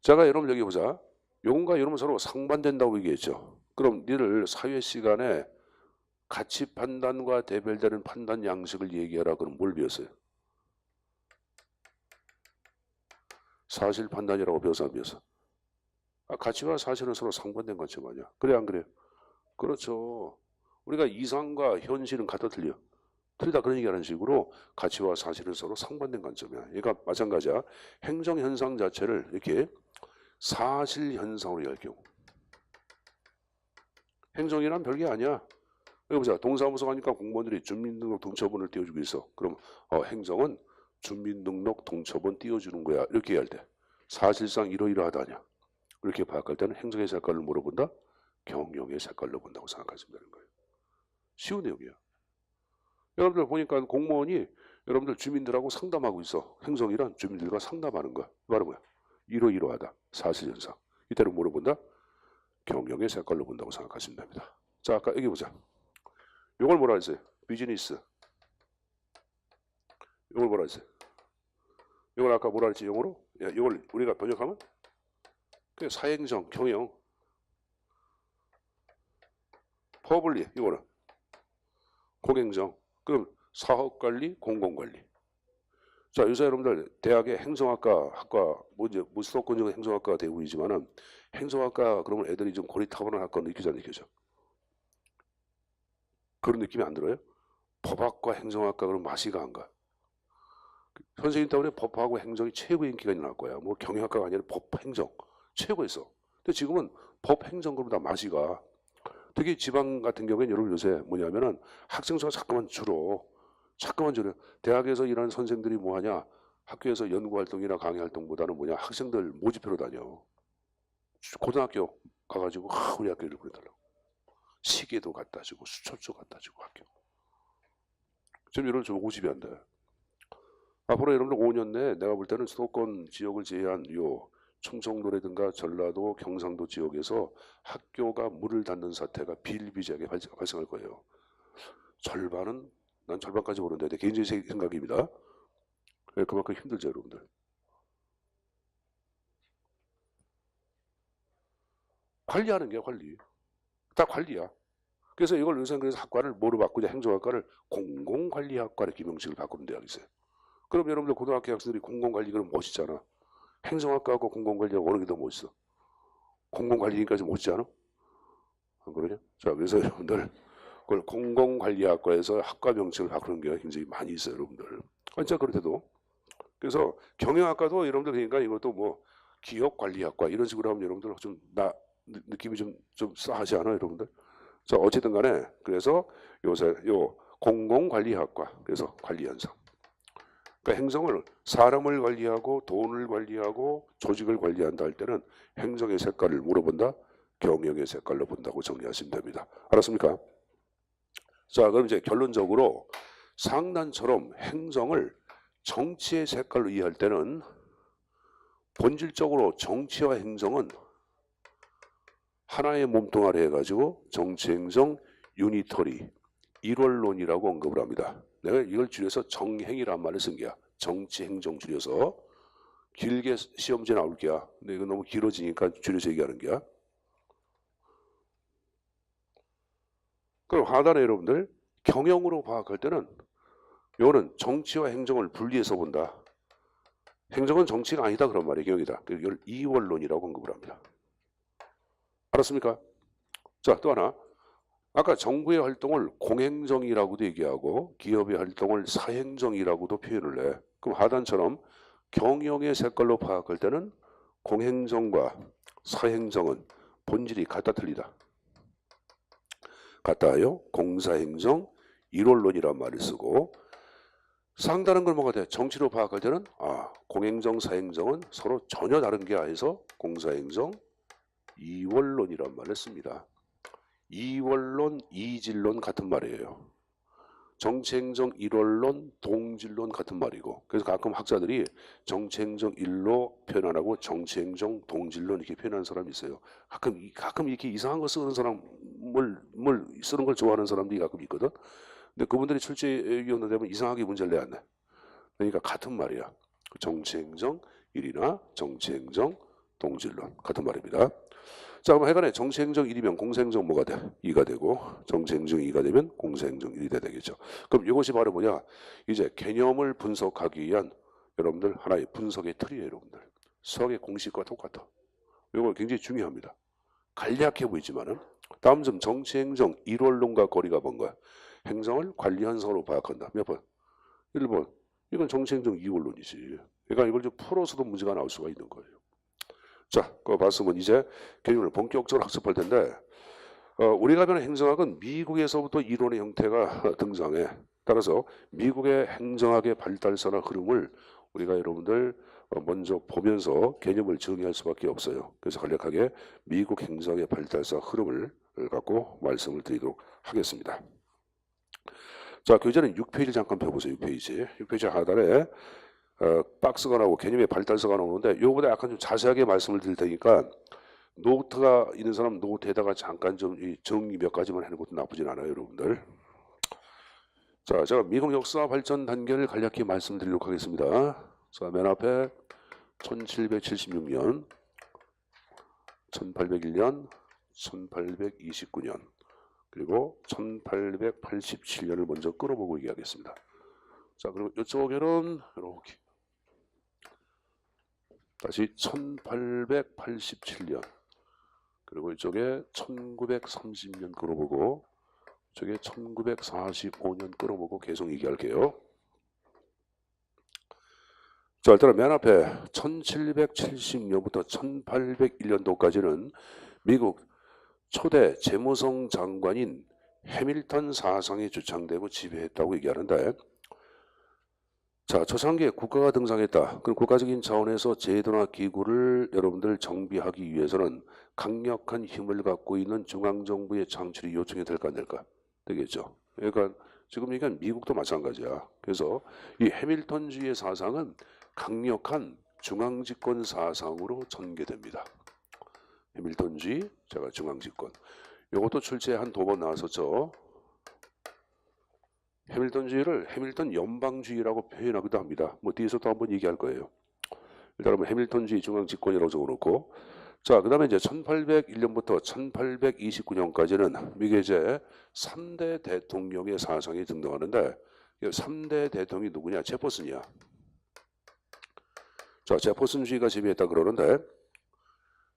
제가 여러분 여기 보자. 요건과 이러면 서로 상반된다고 얘기했죠. 그럼 니를 사회 시간에 가치 판단과 대별되는 판단 양식을 얘기하라. 그럼 뭘 배웠어요? 사실 판단이라고 배워서 안 배웠어? 가치와 사실은 서로 상반된 관점 아니야. 그래 안 그래요? 그렇죠. 우리가 이상과 현실은 같아 틀려? 틀리다 그런 얘기하는 식으로 가치와 사실은 서로 상반된 관점이야. 그러니까 마찬가지야. 행정 현상 자체를 이렇게 사실 현상으로 이해할 경우. 행정이란 별게 아니야. 여기 보자. 동사무소 가니까 공무원들이 주민등록 동처분을 띄워주고 있어. 그럼 행정은 주민등록 동처분 띄워주는 거야. 이렇게 이해할 때 사실상 이러이러하다냐. 이렇게 파악할 때는 행정의 색깔을 물어본다. 경영의 색깔로 본다고 생각하시면 되는 거예요. 쉬운 내용이야. 여러분들 보니까 공무원이 여러분들 주민들하고 상담하고 있어. 행정이란 주민들과 상담하는 거야. 바로 뭐야? 이러이러하다. 사실현상. 이때는 뭐로 본다? 경영의 색깔로 본다고 생각하시면 됩니다. 자, 아까 여기 보자. 이걸 뭐라 했어요? 비즈니스. 이걸 뭐라 했어요? 이걸 아까 뭐라 했지? 영어로? 이걸 우리가 번역하면 사행정, 경영. 퍼블리, 이거는 공행정. 그럼 사업관리, 공공관리. 자, 요새 여러분들 대학의 학과 뭐 이제 뭐 수도권적인 행정학과가 대부분이지만은 행정학과 그러면 애들이 좀 고리타분한 학과 느끼지 안 느껴져? 그런 느낌이 안 들어요? 법학과 행정학과 그럼 맛이 가 안 가? 선생님 때문에 법하고 행정이 최고 인기가 있는 학과야. 뭐 경영학과가 아니라 법, 행정 최고였어. 근데 지금은 법, 행정 그러면 다 맛이 가. 특히 지방 같은 경우에는 여러분 요새 뭐냐면은 학생 수가 자꾸만 줄어. 자꾸만 줄어. 대학에서 일하는 선생들이 뭐 하냐? 학교에서 연구 활동이나 강의 활동보다는 뭐냐? 학생들 모집회로 다녀. 고등학교 가가지고 우리 학교를 보내달라고. 시계도 갖다 주고 수첩도 갖다 주고 학교. 지금 이런 좀 모집이 안 돼. 앞으로 여러분들 5년 내에 내가 볼 때는 수도권 지역을 제외한 요 충청도라든가 전라도, 경상도 지역에서 학교가 문을 닫는 사태가 비일비재하게 발생할 거예요. 절반은 난 절반까지 모르는데 내 개인적인 생각입니다. 그만큼 힘들죠, 여러분들. 관리하는 게 관리. 다 관리야. 그래서 이걸 요새는 그래서 학과를 뭐로 바꾸냐? 행정학과를 공공관리학과 이렇게 명칭을 바꾸는 대학이 있어요. 그럼 여러분들 고등학교 학생들이 공공관리 그럼 멋있잖아. 행정학과하고 공공관리하고 어느 게 더 멋있어? 공공관리니까 좀 멋있지 않아? 안 그러냐? 자, 그래서 여러분들 그걸 공공관리학과에서 학과 명칭을 바꾸는 게 굉장히 많이 있어요, 여러분들. 진짜 그렇대도. 그래서 경영학과도 여러분들 그러니까 이것도 뭐 기업관리학과 이런 식으로 하면 여러분들 좀 느낌이 좀 싸하지 않아요, 여러분들? 자, 어쨌든 간에 그래서 요새 요 공공관리학과 그래서 관리현상. 그러니까 행정을 사람을 관리하고 돈을 관리하고 조직을 관리한다 할 때는 행정의 색깔을 물어본다, 경영의 색깔로 본다고 정리하시면 됩니다. 알았습니까? 자, 그럼 이제 결론적으로 상단처럼 행정을 정치의 색깔로 이해할 때는 본질적으로 정치와 행정은 하나의 몸뚱아리 해가지고 정치행정 유니터리 일원론이라고 언급을 합니다. 내가 이걸 줄여서 정행이란 말을 쓴 게야. 정치행정 줄여서 길게 시험지에 나올 게야. 근데 이거 너무 길어지니까 줄여서 얘기하는 게야. 그럼 하단에 여러분들 경영으로 파악할 때는 이거는 정치와 행정을 분리해서 본다. 행정은 정치가 아니다 그런 말이 경영이다. 이걸 이원론이라고 언급을 합니다. 알았습니까? 자, 또 하나. 아까 정부의 활동을 공행정이라고도 얘기하고 기업의 활동을 사행정이라고도 표현을 해. 그럼 하단처럼 경영의 색깔로 파악할 때는 공행정과 사행정은 본질이 같다 틀리다. 같다요. 공사행정 일원론이란 말을 쓰고 상다른 걸 뭐가 돼? 정치로 파악할 때는 공행정 사행정은 서로 전혀 다른 게 아니서 공사행정 이원론이란 말을 씁니다. 이원론, 이질론 같은 말이에요. 정치행정 일원론, 동질론 같은 말이고 그래서 가끔 학자들이 정치행정 일로 표현 안 하고 정치행정 동질론 이렇게 표현하는 사람이 있어요. 가끔 이렇게 이상한 거 쓰는 사람 뭘 쓰는 걸 좋아하는 사람들이 가끔 있거든. 근데 그분들이 출제위원회 되면 이상하게 문제를 내야 돼. 그러니까 같은 말이야. 정치행정 일이나 정치행정 동질론 같은 말입니다. 자, 그럼 하여간에 정치행정 1이면 공사행정 뭐가 돼? 2가 되고 정치행정 2가 되면 공사행정 1이 돼야 되겠죠. 그럼 이것이 바로 뭐냐? 이제 개념을 분석하기 위한 여러분들 하나의 분석의 틀이에요. 여러분들. 수학의 공식과 똑같아. 이거 굉장히 중요합니다. 간략해 보이지만은 다음 점 정치행정 1원론과 거리가 먼 거야. 행정을 관리현상으로 파악한다. 몇 번? 1번. 이건 정치행정 2원론이지. 그러니까 이걸 좀 풀어서도 문제가 나올 수가 있는 거예요. 자, 그거 봤으면 이제 개념을 본격적으로 학습할 텐데 우리가 배우는 행정학은 미국에서부터 이론의 형태가 등장해. 따라서 미국의 행정학의 발달사나 흐름을 우리가 여러분들 먼저 보면서 개념을 정의할 수밖에 없어요. 그래서 간략하게 미국 행정학의 발달사 흐름을 갖고 말씀을 드리도록 하겠습니다. 자, 교재는 6페이지 잠깐 펴보세요. 6페이지 하단에 박스가 나오고 개념의 발달서가 나오는데 이거보다 약간 좀 자세하게 말씀을 드릴 테니까 노트가 있는 사람 노트에다가 잠깐 좀 정리 몇 가지만 해놓은 것도 나쁘진 않아요, 여러분들. 자, 제가 미국 역사 발전 단계를 간략히 말씀드리도록 하겠습니다. 자, 맨 앞에 1776년, 1801년, 1829년, 그리고 1887년을 먼저 끌어보고 얘기하겠습니다. 자, 그리고 이쪽에는 이렇게 다시 1887년. 그리고 이쪽에 1930년 끌어보고 이쪽에 1945년 끌어보고 계속 얘기할게요. 자, 일단 맨 앞에 1770년부터 1801년도까지는 미국 초대 재무성 장관인 해밀턴 사상이 주창되고 지배했다고 얘기하는데, 자, 초창기에 국가가 등장했다. 그럼 국가적인 차원에서 제도나 기구를 여러분들 정비하기 위해서는 강력한 힘을 갖고 있는 중앙정부의 창출이 요청이 될까 안 될까? 되겠죠. 그러니까 지금 얘기한 미국도 마찬가지야. 그래서 이 해밀턴주의의 사상은 강력한 중앙집권 사상으로 전개됩니다. 해밀턴주의, 제가 중앙집권. 이것도 출제에 한 2번 나왔었죠. 해밀턴주의를 해밀턴 연방주의라고 표현하기도 합니다. 뭐 뒤에서 또 한번 얘기할 거예요. 일단 한번 해밀턴주의 중앙집권이라고 적어놓고, 자, 그 다음에 이제 1801년부터 1829년까지는 미국의 이제 3대 대통령의 사상이 등장하는데, 3대 대통령이 누구냐? 제퍼슨이야. 자, 제퍼슨주의가 지배했다 그러는데,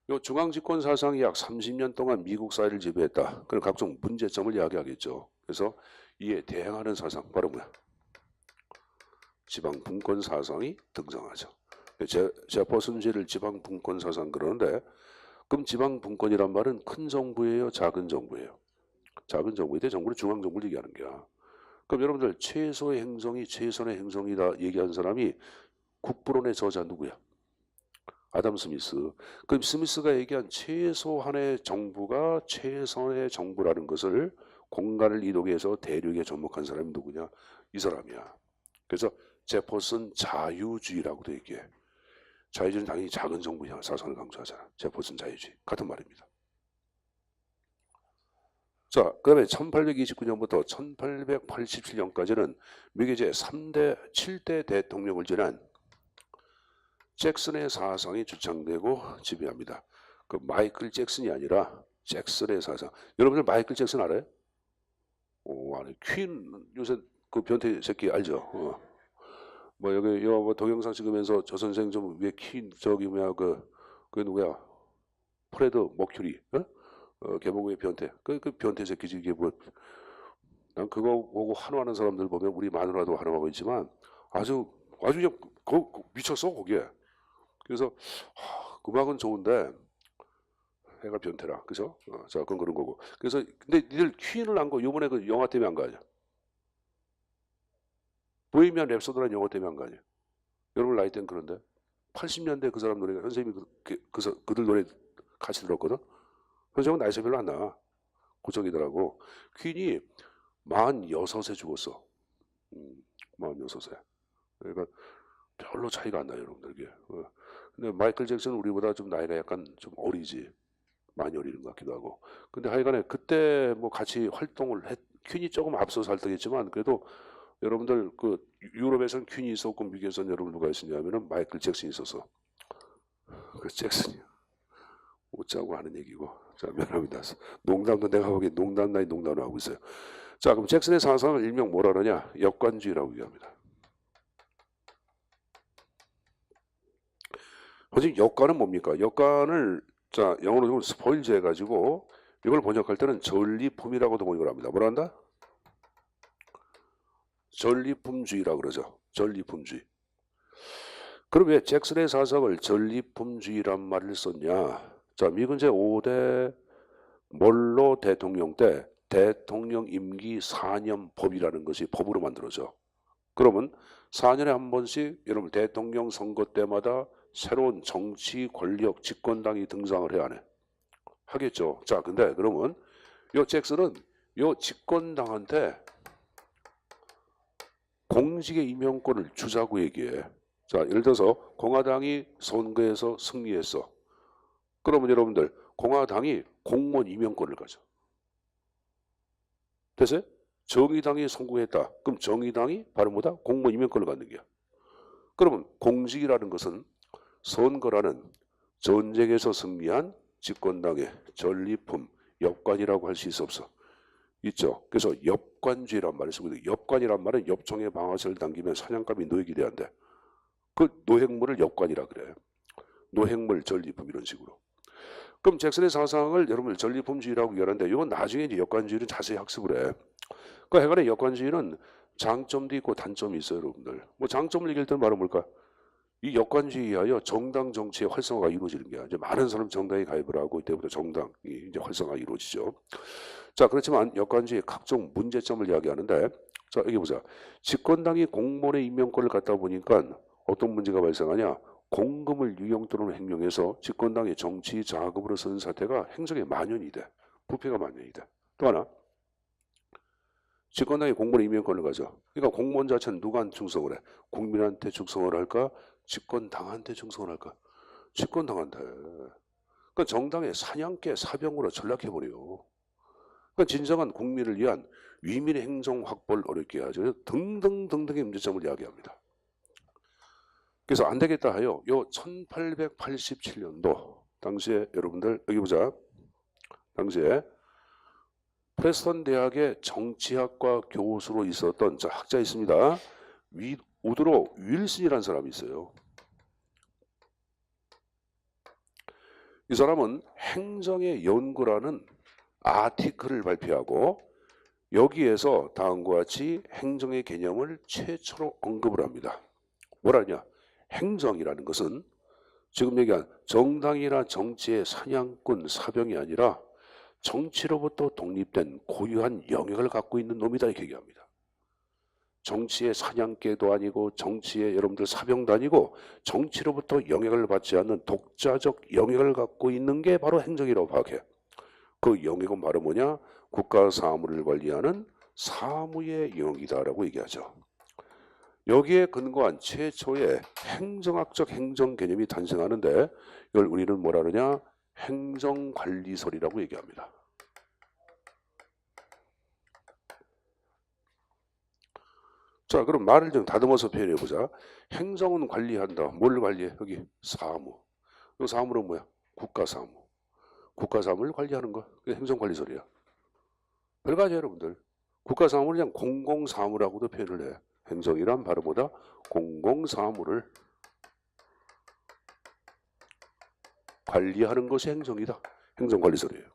이 중앙집권 사상이 약 30년 동안 미국 사회를 지배했다. 그런 각종 문제점을 이야기하겠죠. 그래서 이에 대항하는 사상, 바로 뭐야? 지방분권 사상이 등장하죠. 제퍼슨주의를 지방분권 사상 그러는데, 그럼 지방분권이란 말은 큰 정부예요, 작은 정부예요? 작은 정부인데 정부는 중앙정부를 얘기하는 거야. 그럼 여러분들 최소의 행정이 최선의 행정이다 얘기한 사람이 국부론의 저자 누구야? 아담 스미스. 그럼 스미스가 얘기한 최소한의 정부가 최선의 정부라는 것을 공간을 이동해서 대륙에 접목한 사람이 누구냐? 이 사람이야. 그래서 제퍼슨 자유주의라고도 얘기해. 자유주의는 당연히 작은 정부 사상을 강조하잖아. 제퍼슨 자유주의. 같은 말입니다. 자, 그 다음에 1829년부터 1887년까지는 미국의 이제 7대 대통령을 지낸 잭슨의 사상이 주창되고 지배합니다. 그 마이클 잭슨이 아니라 잭슨의 사상. 여러분들 마이클 잭슨 알아요? 알아요. 퀸 요새 그 변태 새끼 알죠? 뭐 여기 뭐 동영상 찍으면서 저 선생 좀 왜 퀸 저기 뭐야 그 누구야? 프레드 머큐리, 개봉의 변태. 그 변태 새끼지 이게 뭐? 난 그거 보고 환호하는 사람들 보면 우리 마누라도 환호하고 있지만 아주 그냥 미쳤어 거기에. 그래서 그 음악은 좋은데 해가 변태라, 그죠? 자, 그건 그런 거고. 그래서 근데 니들 퀸을 안 거 요번에 그 영화 때문에 안 거 아니야? 보헤미안 랩소디라는 영화 때문에 안 거 아니야? 여러분 나이 때는 그런데 80년대 그 사람 노래가 선생님이 그들 노래 같이 들었거든. 선생님은 나이차 별로 안 나. 고정이더라고. 퀸이 46에 죽었어. 46에. 그러니까 별로 차이가 안 나요, 여러분들. 이게. 근데 마이클 잭슨은 우리보다 좀 나이가 약간 좀 어리지. 많이 어리는 것 같기도 하고. 근데 하여간에 그때 뭐 같이 활동을 퀸이 조금 앞서서 활동했지만 그래도 여러분들 그 유럽에서는 퀸이 있었고 미국에서는 여러분 누가 있었냐면은 마이클 잭슨이 있었어. 그 잭슨이 웃자고 하는 얘기고. 자, 미안합니다. 농담도 내가 보기에 농담을 하고 있어요. 자, 그럼 잭슨의 사상을 일명 뭐라 그러냐? 역관주의라고 얘기합니다. 선생님, 역관은 뭡니까? 역관을 자, 영어로 좀 스포일즈 해가지고 이걸 번역할 때는 전리품이라고도 번역을 합니다. 뭐라 한다? 전리품주의라고 그러죠. 전리품주의. 그럼 왜 잭슨의 사상을 전리품주의란 말을 썼냐? 자, 미국 제5대 몰로 대통령 때 대통령 임기 4년 법이라는 것이 법으로 만들어져. 그러면 4년에 한 번씩 여러분 대통령 선거 때마다 새로운 정치 권력 집권당이 등장을 해야 하네. 하겠죠. 자, 근데 그러면 요 잭슨은 요 집권당한테 공직의 임명권을 주자고 얘기해. 자, 예를 들어서 공화당이 선거에서 승리했어. 그러면 여러분들 공화당이 공무원 임명권을 가져. 됐어요? 정의당이 성공했다. 그럼 정의당이 바로 뭐다? 공무원 임명권을 갖는 거야. 그러면 공직이라는 것은 선거라는 전쟁에서 승리한 집권당의 전리품, 역관이라고 할 수 있어 없어? 있죠. 그래서 엽관주의란 말을 쓰고 있는데 엽관이란 말은 엽총에 방아쇠를 당기면 사냥감이 노획이 돼야 한대. 그 노획물을 엽관이라 그래. 노획물, 전리품 이런 식으로. 그럼 잭슨의 사상을 여러분들 전리품주의라고 얘기하는데 이건 나중에 이제 역관주의를 자세히 학습을 해. 그 해간의 역관주의는 장점도 있고 단점이 있어요, 여러분들. 뭐 장점을 얘기할 때는 말은 뭘까? 이 역관주의에 하여 정당 정치의 활성화가 이루어지는 게 이제 많은 사람 정당에 가입을 하고 이때부터 정당이 이제 활성화가 이루어지죠. 자, 그렇지만 역관주의의 각종 문제점을 이야기하는데, 자, 여기 보자. 집권당이 공무원의 임명권을 갖다 보니까 어떤 문제가 발생하냐? 공금을 유용 또는 횡령해서 집권당의 정치 자금으로 쓰는 사태가 행정에 만연이 돼. 부패가 만연이 돼. 또 하나, 집권당이 공무원의 임명권을 가져. 그러니까 공무원 자체는 누구한테 충성을 해? 국민한테 충성을 할까? 집권당한테 충성을 할까? 집권당한테. 그러니까 정당의 사냥개 사병으로 전락해버려. 그러니까 진정한 국민을 위한 위민의 행정 확보를 어렵게 하죠. 등등등등의 문제점을 이야기합니다. 그래서 안 되겠다 하여 요 1887년도 당시에 여러분들 여기 보자. 당시에 프레스턴 대학의 정치학과 교수로 있었던 학자 있습니다. 우드로 윌슨이라는 사람이 있어요. 이 사람은 행정의 연구라는 아티클을 발표하고 여기에서 다음과 같이 행정의 개념을 최초로 언급을 합니다. 뭐라냐? 행정이라는 것은 지금 얘기한 정당이나 정치의 사냥꾼, 사병이 아니라 정치로부터 독립된 고유한 영역을 갖고 있는 놈이다 이렇게 얘기합니다. 정치의 사냥개도 아니고 정치의 여러분들 사병도 아니고 정치로부터 영역을 받지 않는 독자적 영역을 갖고 있는 게 바로 행정이라고 파악해. 그 영역은 바로 뭐냐? 국가 사무를 관리하는 사무의 영역이다라고 얘기하죠. 여기에 근거한 최초의 행정학적 행정 개념이 탄생하는데 이걸 우리는 뭐라 그러냐? 행정관리설이라고 얘기합니다. 자, 그럼 말을 좀 다듬어서 표현해 보자. 행정은 관리한다. 뭘 관리해? 여기 사무. 이 사무는 뭐야? 국가사무. 국가사무를 관리하는 거. 그게 행정관리설이야. 별거아니에요, 여러분들. 국가사무를 그냥 공공사무라고도 표현을 해. 행정이란 바로 뭐다? 공공사무를 관리하는 것이 행정이다. 행정관리설이에요.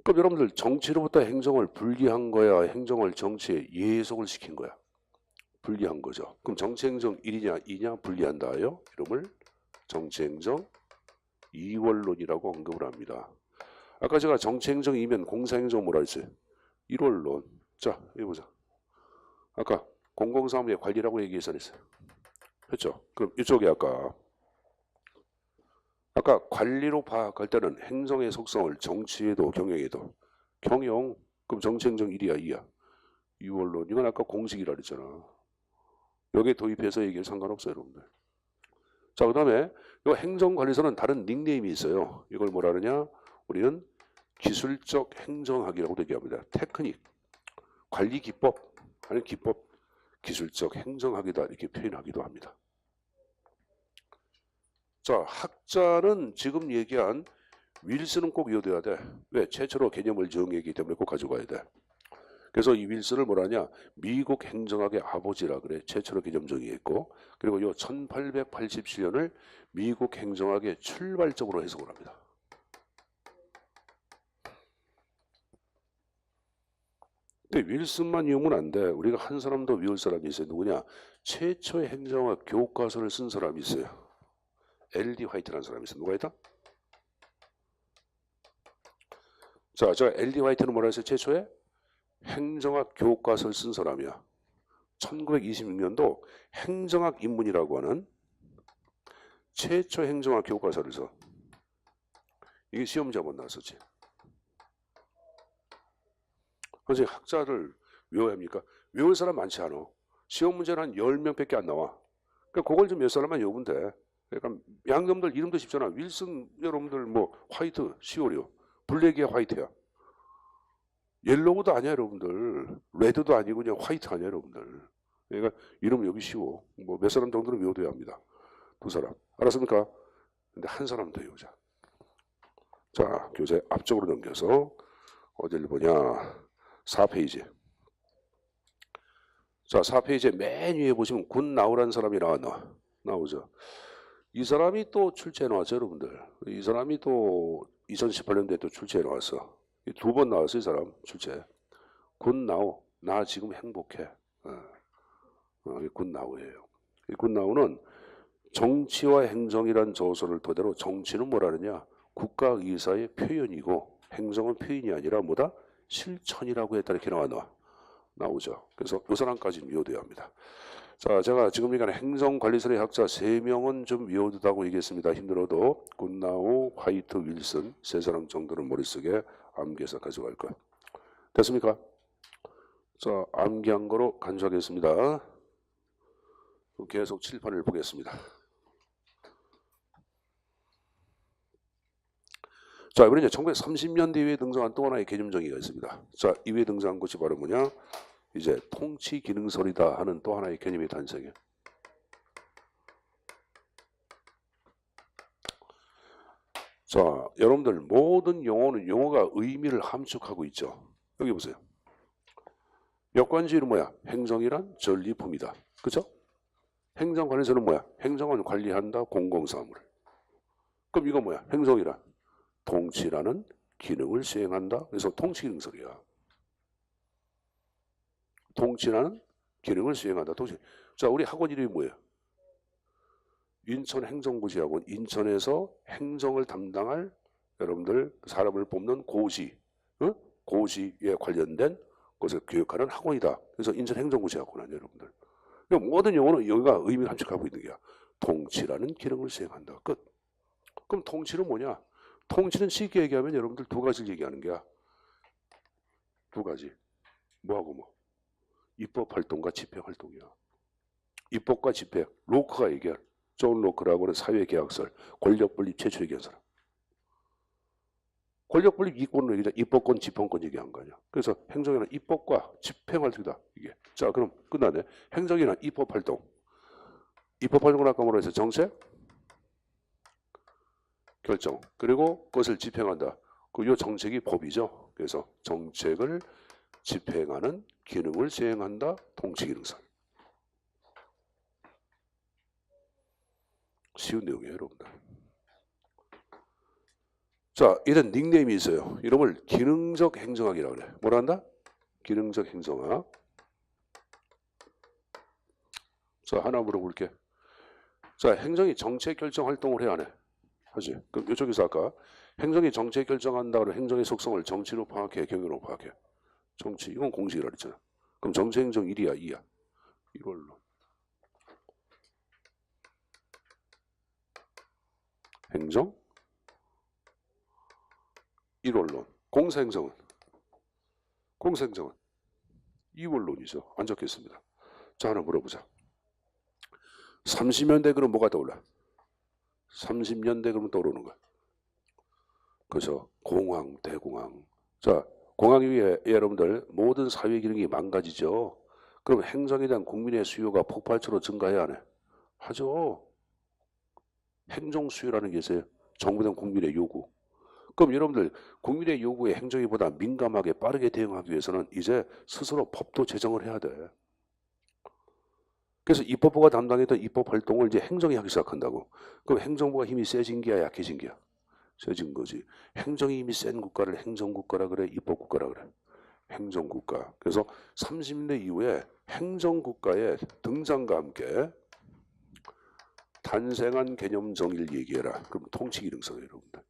그럼 여러분들 정치로부터 행정을 분리한 거야? 행정을 정치에 예속을 시킨 거야? 분리한 거죠. 그럼 정치행정 1이냐 2냐 분리한다 하여 이름을 정치행정 2원론이라고 언급을 합니다. 아까 제가 정치행정 2면 공사행정 뭐라 했어요? 1원론. 자, 여기 보자. 아까 공공사무의 관리라고 얘기해서 했어요. 그렇죠? 그럼 이쪽에 아까 관리로 파악할 때는 행정의 속성을 정치에도 경영에도 경영 그럼 정치행정 1이야 2야 2원론 이건 아까 공식이라 그랬잖아. 여기에 도입해서 얘기해 상관없어요 여러분들. 자, 그 다음에 이 행정관리서는 다른 닉네임이 있어요. 이걸 뭐라 그러냐? 우리는 기술적 행정학이라고 얘기합니다. 테크닉, 관리 기법, 아니 기법, 기술적 행정학이다 이렇게 표현하기도 합니다. 자, 학자는 지금 얘기한 윌슨은 꼭 외워둬야 돼. 왜? 최초로 개념을 정의하기 때문에 꼭 가져가야 돼. 그래서 이 윌슨을 뭐라냐? 미국 행정학의 아버지라 그래. 최초로 개념 정의했고 그리고 요 1887년을 미국 행정학의 출발점으로 해석을 합니다. 근데 윌슨만 외우면 안 돼. 우리가 한 사람 더 외울 사람이 있어요. 누구냐? 최초의 행정학 교과서를 쓴 사람이 있어요. L.D. 화이트라는 사람이 있어요. 누가 있다? 자, 저 L.D. 화이트는 뭐라 했어요? 최초의 행정학 교과서를 쓴 사람이야. 1926년도 행정학 입문이라고 하는 최초 행정학 교과서를 써. 이게 시험자 못 나왔었지. 그래서 학자를 외워야 합니까? 외울 사람 많지 않아. 시험 문제는 한 10명밖에 안 나와. 그러니까 그걸 좀 몇 사람만 외우면 돼. 그러니까 양념들 이름도 쉽잖아. 윌슨 여러분들 뭐 화이트 시오리오 블랙이야 화이트야. 옐로우도 아니야 여러분들. 레드도 아니고 그냥 화이트 아니야 여러분들. 그러니까 이름 여기 쉬워. 뭐 몇 사람 정도는 외워둬야 합니다. 2사람. 알았습니까? 근데 한 사람 더 외우자. 자, 교재 앞쪽으로 넘겨서 어디를 보냐. 4페이지. 자, 4페이지에 맨 위에 보시면 군 나우라는 사람이 나왔나. 나오죠. 이 사람이 또 출제해 놓았죠, 여러분들. 이 사람이 또 2018년도에 또 출제해 놓았어. 2번 나왔어, 이 사람 출제. 굿나우, 나 지금 행복해. 굿나우예요. 이 굿나우는 정치와 행정이란 저서를 토대로 정치는 뭐라느냐? 국가의사의 표현이고 행정은 표현이 아니라 뭐다? 실천이라고 했다 이렇게 나오죠. 그래서 이 사람까지는 외워둬야 합니다. 자, 제가 지금 이간에 행정관리설의 학자 3명은 좀 외워두다고 얘기했습니다. 힘들어도 굿나우, 화이트, 윌슨 세 사람 정도는 머릿속에 암기해서 가져갈 것. 됐습니까? 자, 암기한 거로 간주하겠습니다. 계속 칠판을 보겠습니다. 자, 이번에 이제 1930년대 이후에 등장한 또 하나의 개념 정의가 있습니다. 자, 이후에 등장한 것이 바로 뭐냐? 이제 통치 기능설이다 하는 또 하나의 개념이 탄생해. 자, 여러분들 모든 용어는 용어가 의미를 함축하고 있죠. 여기 보세요. 역관지는 뭐야? 행정이란 전리품이다. 그죠? 행정관리서는 뭐야? 행정은 관리한다 공공사무를. 그럼 이거 뭐야? 행정이란 통치라는 기능을 수행한다. 그래서 통치기능설이야. 통치라는 기능을 수행한다. 통치. 자, 우리 학원 이름이 뭐예요? 인천행정고시학원. 인천에서 행정을 담당할 여러분들 사람을 뽑는 고시, 고시에 관련된 것을 교육하는 학원이다. 그래서 인천행정고시학원 아니에요, 여러분들. 그러니까 모든 용어는 여기가 의미를 함축하고 있는 게야. 통치라는 기능을 수행한다. 끝. 그럼 통치는 뭐냐? 통치는 쉽게 얘기하면 여러분들 두 가지를 얘기하는 게야. 두 가지. 뭐하고 뭐? 입법활동과 집행활동이야. 입법과 집행. 로크가 얘기할. 존 로크라고 하는 사회계약설. 권력분립 최초 얘기한 사람. 권력분립 이권을 얘기하자. 입법권, 집행권 얘기한 거 아니야. 그래서 행정이란 입법과 집행활동이다. 이게. 자, 그럼 끝나네. 행정이란 입법활동. 입법활동은 아까 뭐라 했어요? 정책? 결정. 그리고 그것을 집행한다. 이 정책이 법이죠. 그래서 정책을 집행하는 기능을 수행한다. 통치기능설. 쉬운 내용이에요, 여러분들. 자, 이런 닉네임이 있어요. 이름을 기능적 행정학이라고 그래. 뭐라 한다? 기능적 행정학. 자, 하나 물어볼게. 자, 행정이 정책 결정 활동을 해야 하네. 하지. 그럼 이쪽에서 아까 행정이 정책 결정한다고 행정의 속성을 정치로 파악해, 경영으로 파악해. 정치, 이건 공식이라 그랬잖아. 그럼 정치 행정 1이야, 2야. 이걸로. 행정, 일원론. 공사행정은? 공사행정은? 이원론이죠. 안 적겠습니다. 자, 하나 물어보자. 30년대 그럼 뭐가 떠올라? 30년대 그러면 떠오르는 거야. 그래서 공항, 대공항. 자, 공항 위에 여러분들 모든 사회 기능이 망가지죠. 그럼 행정에 대한 국민의 수요가 폭발적으로 증가해야 하네. 하죠. 행정 수요라는 게 있어요. 정부에 대한 국민의 요구. 그럼 여러분들 국민의 요구에 행정이 보다 민감하게 빠르게 대응하기 위해서는 이제 스스로 법도 제정을 해야 돼. 그래서 입법부가 담당했던 입법 활동을 이제 행정이 하기 시작한다고. 그럼 행정부가 힘이 세진 게야, 약해진 게야? 세진 거지. 행정이 힘이 센 국가를 행정국가라 그래, 입법국가라 그래? 행정국가. 그래서 30년대 이후에 행정국가의 등장과 함께 탄생한 개념 정의를 얘기해라. 그럼 통치기능성이에요, 여러분들.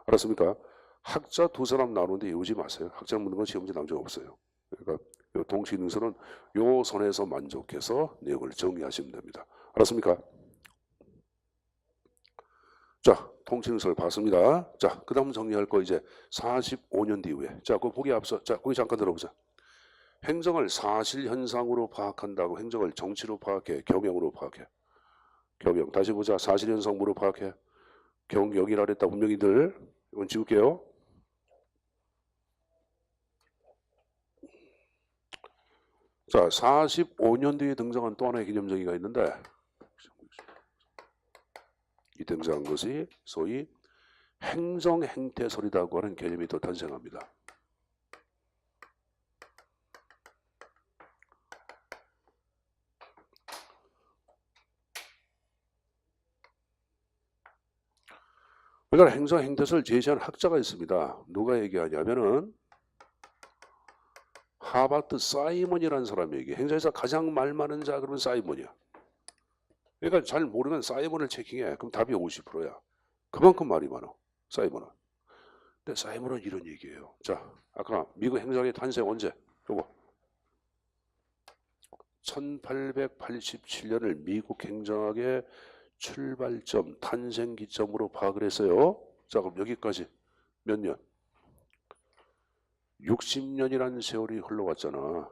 알았습니까? 학자 두 사람 나오는데 외우지 마세요. 학자 묻는 건 시험지 나온 적 없어요. 그러니까 요 통치기능성은 요 선에서 만족해서 내용을 정리하시면 됩니다. 알았습니까? 자, 통치기능성을 봤습니다. 자, 그 다음 정리할 거 이제 45년 뒤후에. 자, 그 보기 앞서. 자, 거기 잠깐 들어보자. 행정을 사실현상으로 파악한다고 행정을 정치로 파악해, 경영으로 파악해. 경영. 다시 보자. 사실현상으로 파악해. 여기라 그랬다. 분명히들. 이건 지울게요. 자, 45년 뒤에 등장한 또 하나의 개념 정의가 있는데 이 등장한 것이 소위 행정행태설이라고 하는 개념이 또 탄생합니다. 그러니까 행정 행태설을 제시한 학자가 있습니다. 누가 얘기하냐면은 하버트 사이먼이라는 사람이 얘기해. 행정에서 가장 말 많은 자 그러면 사이먼이야. 그러니까 잘 모르면 사이먼을 체킹해. 그럼 답이 50%야. 그만큼 말이 많아. 사이먼은. 근데 사이먼은 이런 얘기예요. 자, 아까 미국 행정의 탄생 언제? 요거. 1887년을 미국 행정학의 출발점, 탄생 기점으로 파악을 했어요. 자, 그럼 여기까지 몇 년? 60년이라는 세월이 흘러왔잖아.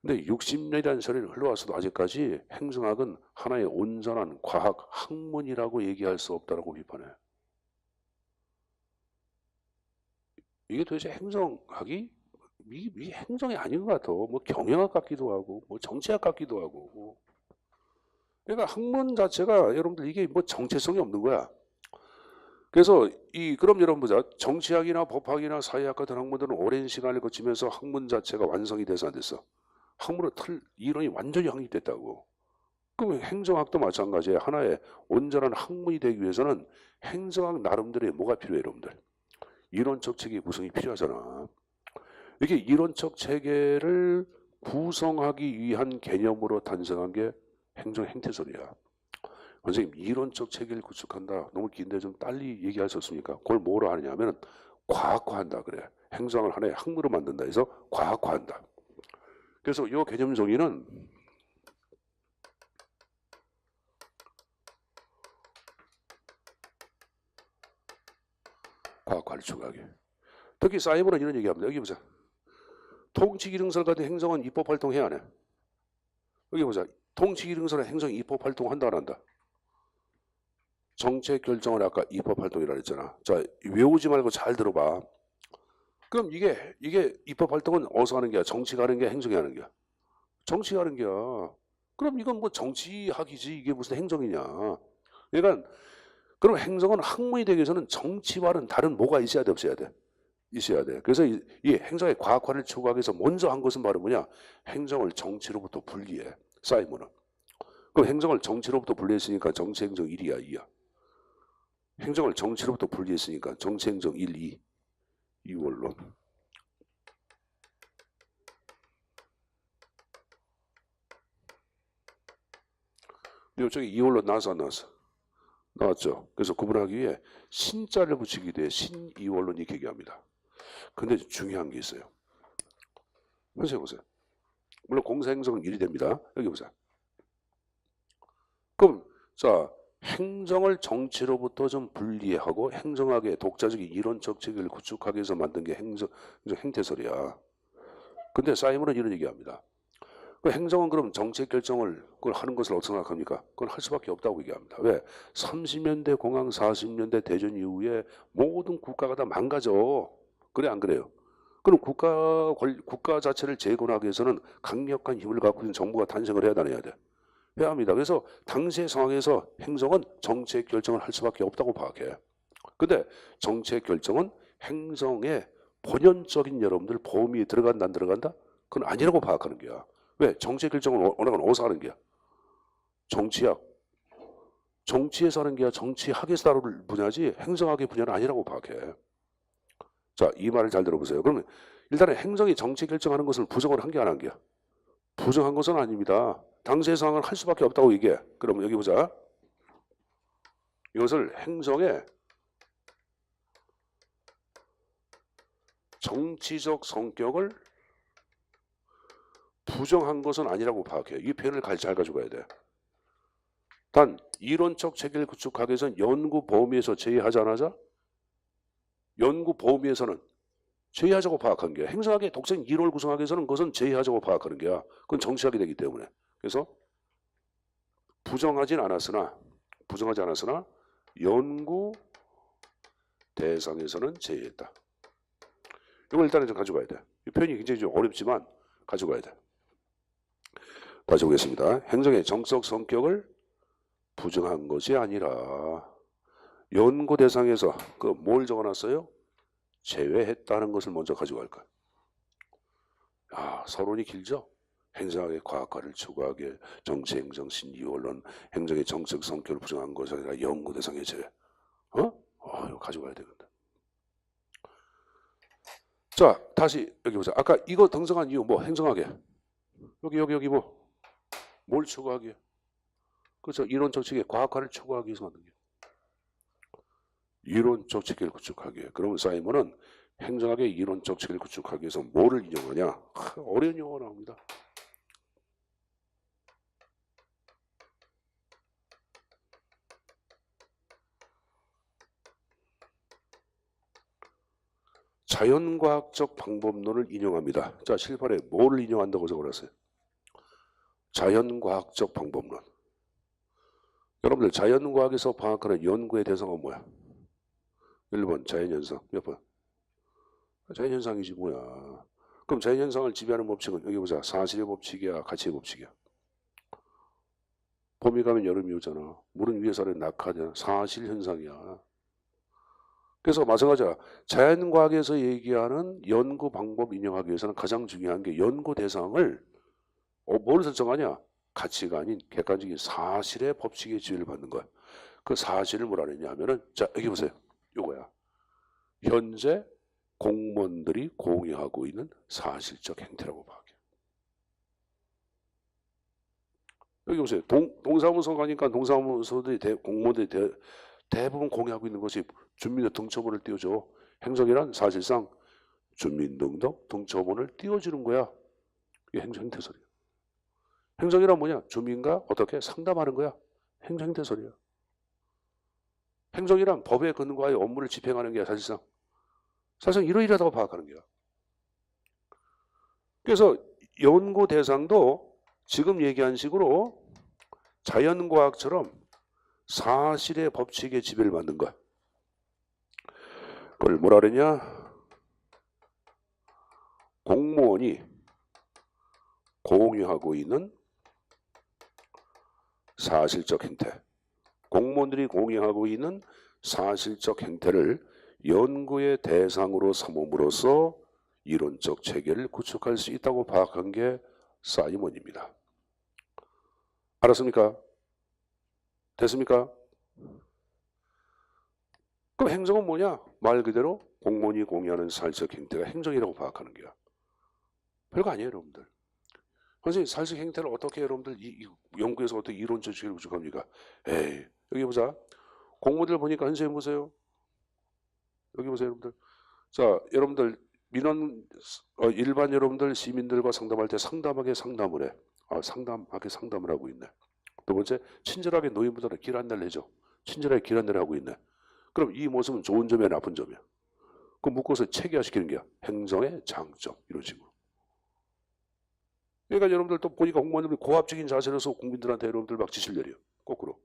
근데 60년이라는 세월이 흘러왔어도 아직까지 행정학은 하나의 온전한 과학, 학문이라고 얘기할 수 없다라고 비판해. 이게 도대체 행정학이 이 행정이 아닌 것 같아. 뭐 경영학 같기도 하고, 뭐 정치학 같기도 하고. 그러니까 학문 자체가 여러분들 이게 뭐 정체성이 없는 거야. 그래서 그럼 여러분 보자. 정치학이나 법학이나 사회학 같은 학문들은 오랜 시간을 거치면서 학문 자체가 완성이 돼서 안 됐어. 학문의 이론이 완전히 확립됐다고. 그럼 행정학도 마찬가지예요. 하나의 온전한 학문이 되기 위해서는 행정학 나름대로의 뭐가 필요해, 여러분들? 이론적 체계 구성이 필요하잖아. 이게 이론적 체계를 구성하기 위한 개념으로 탄생한 게 행정 행태설이야. 선생님, 이론적 체계를 구축한다. 너무 긴데 좀 빨리 얘기할 수 없습니까? 그걸 뭐로 하느냐 하면 과학화한다 그래. 행정을 하나의 학문으로 만든다 해서 과학화한다. 그래서 이 개념 정의는 과학화를 추구하게. 특히 사이버는 이런 얘기합니다. 여기 보자. 통치기능설 같은 행정은 입법활동해야 하네. 여기 보자. 통치기능설은 행정 입법활동한다 안 한다? 정책 결정을 아까 입법활동이라 그랬잖아. 자, 외우지 말고 잘 들어봐. 그럼 이게 입법활동은 어디서 하는 게야? 정치가 하는 게 행정이 하는 게야? 정치가 하는 게야. 그럼 이건 뭐 정치학이지 이게 무슨 행정이냐. 그러니까 그럼 행정은 학문이 되기 위해서는 정치와는 다른 뭐가 있어야 돼 없어야 돼? 있어야 돼. 그래서 이 행정의 과학화를 추구하기 위해서 먼저 한 것은 바로 뭐냐? 행정을 정치로부터 분리해. 사이먼은. 그럼 행정을 정치로부터 분리했으니까 정치행정 1이야 2야. 행정을 정치로부터 분리했으니까 정치행정 1, 2. 이원론. 이쪽에 이원론 나왔어 안 나왔어? 나왔죠. 그래서 구분하기 위해 신자를 붙이기 위해 신이원론 이렇게 얘기합니다. 근데 중요한 게 있어요. 선생님 보세요. 물론 공사행정은 1이 됩니다. 여기 보세요. 그럼 자 행정을 정치로부터 좀 분리하고 행정학의 독자적인 이론적 체계를 구축하기 위해서 만든 게 행정 행태설이야. 근데 사이먼은 이런 얘기합니다. 그 행정은 그럼 정책 결정을 그걸 하는 것을 어떻게 생각합니까? 그건 할 수밖에 없다고 얘기합니다. 왜? 30년대 공황, 40년대 대전 이후에 모든 국가가 다 망가져. 그래 안 그래요? 그럼 국가 자체를 재건하기 위해서는 강력한 힘을 갖고 있는 정부가 탄생을 해야 되냐 돼. 해야 합니다. 그래서 당시의 상황에서 행정은 정책 결정을 할 수밖에 없다고 파악해. 근데 정책 결정은 행정의 본연적인 여러분들 범위에 들어간다 안 들어간다? 그건 아니라고 파악하는 거야. 왜? 정책 결정은 어디서 하는 거야? 정치학. 정치에서 하는 게야 정치학에서 다룰 분야지 행정학의 분야는 아니라고 파악해. 자, 이 말을 잘 들어보세요. 그러면 일단은 행정이 정책 결정하는 것을 부정을 한 게 안 한 게야? 부정한 것은 아닙니다. 당시의 상황을 할 수밖에 없다고 얘기해. 그럼 여기 보자. 이것을 행정의 정치적 성격을 부정한 것은 아니라고 파악해. 이 표현을 잘 가져가야 돼. 단 이론적 체계를 구축하기 위해서는 연구 범위에서 제외하지 않아자? 연구 범위에서는 제외하자고 파악한 게 행정학의 독자적인 이론을 구성하기 위해서는 그것은 제외하자고 파악하는 게야. 그건 정치학이 되기 때문에. 그래서 부정하지 않았으나 연구 대상에서는 제외했다. 이걸 일단은 좀 가져가야 돼. 이 표현이 굉장히 좀 어렵지만 가져가야 돼. 다시 보겠습니다. 행정의 정적 성격을 부정한 것이 아니라 연구 대상에서 그 뭘 적어놨어요? 제외했다는 것을 먼저 가져갈 거야. 아, 서론이 길죠? 행정학의 과학화를 추구하게 정치, 행정, 신이원론, 행정의 정책 성격을 부정한 것이 아니라 연구 대상의 제외. 이거 가져가야 되겠다. 자, 다시 여기 보자. 아까 이거 등장한 이유 뭐 행정하게. 여기 뭐 뭘 추구하기? 그렇죠. 이론적 체계, 과학화를 추구하기 위해서 만든 게. 이론적 체계를 구축하기 위해. 그러면 사이먼은 행정학의 이론적 체계를 구축하기 위해서 뭐를 인용하냐? 어려운 용어가 나옵니다. 자연과학적 방법론을 인용합니다. 자, 실판에 뭐를 인용한다고 적어놨어요? 자연과학적 방법론. 여러분들 자연과학에서 파악하는 연구의 대상은 뭐야? 1번 자연현상. 몇 번? 자연현상이지 뭐야. 그럼 자연현상을 지배하는 법칙은 여기 보자. 사실의 법칙이야, 가치의 법칙이야. 봄이 가면 여름이 오잖아. 물은 위에서 아래 낙하잖아. 사실현상이야. 그래서 마찬가지야. 자연과학에서 얘기하는 연구 방법 인용하기 위해서는 가장 중요한 게 연구 대상을 뭘 설정하냐? 가치가 아닌 객관적인 사실의 법칙에 지배를 받는 거야. 그 사실을 뭐라 그랬냐 하면은, 자, 여기 보세요. 요거야. 현재 공무원들이 공유하고 있는 사실적 행태라고 봐요. 여기 보세요. 동사무소 가니까 동사무소들이 공무원들이 대부분 공유하고 있는 것이 주민의 등초본을 띄워줘. 행정이란 사실상 주민등록 등초본을 띄워주는 거야. 이게 행정행태설이야. 행정이란 뭐냐? 주민과 어떻게 상담하는 거야. 행정행태설이야. 행정이란 법에 근거하여 업무를 집행하는 게 사실상 이러이러하다고 파악하는 거야. 그래서 연구 대상도 지금 얘기한 식으로 자연과학처럼 사실의 법칙에 지배를 받는 거야. 그걸 뭐라 그러냐? 공무원이 공유하고 있는 사실적 행태. 공무원들이 공유하고 있는 사실적 행태를 연구의 대상으로 삼음으로써 이론적 체계를 구축할 수 있다고 파악한 게 사이먼입니다. 알았습니까? 됐습니까? 그럼 행정은 뭐냐? 말 그대로 공무원이 공유하는 사실적 행태가 행정이라고 파악하는 거야. 별거 아니에요, 여러분들. 선생님, 사실적 행태를 어떻게 여러분들 이 연구에서 어떻게 이론적 체계를 구축합니까? 에이, 여기 보자. 공무원들 보니까 선생님 보세요. 여기 보세요, 여러분들. 자, 여러분들 민원 일반 여러분들 시민들과 상담할 때 상담하게 상담을 해. 상담하게 상담을 하고 있네. 두 번째, 친절하게 노인분들한테 길 안내를 해줘. 친절하게 길 안내를 하고 있네. 그럼 이 모습은 좋은 점이야, 나쁜 점이야? 그 묶어서 체계화시키는 게 행정의 장점, 이런 식으로. 그러니까 여러분들 또 보니까 공무원들이 고압적인 자세로서 국민들한테 여러분들 막 지시를 내려. 거꾸로.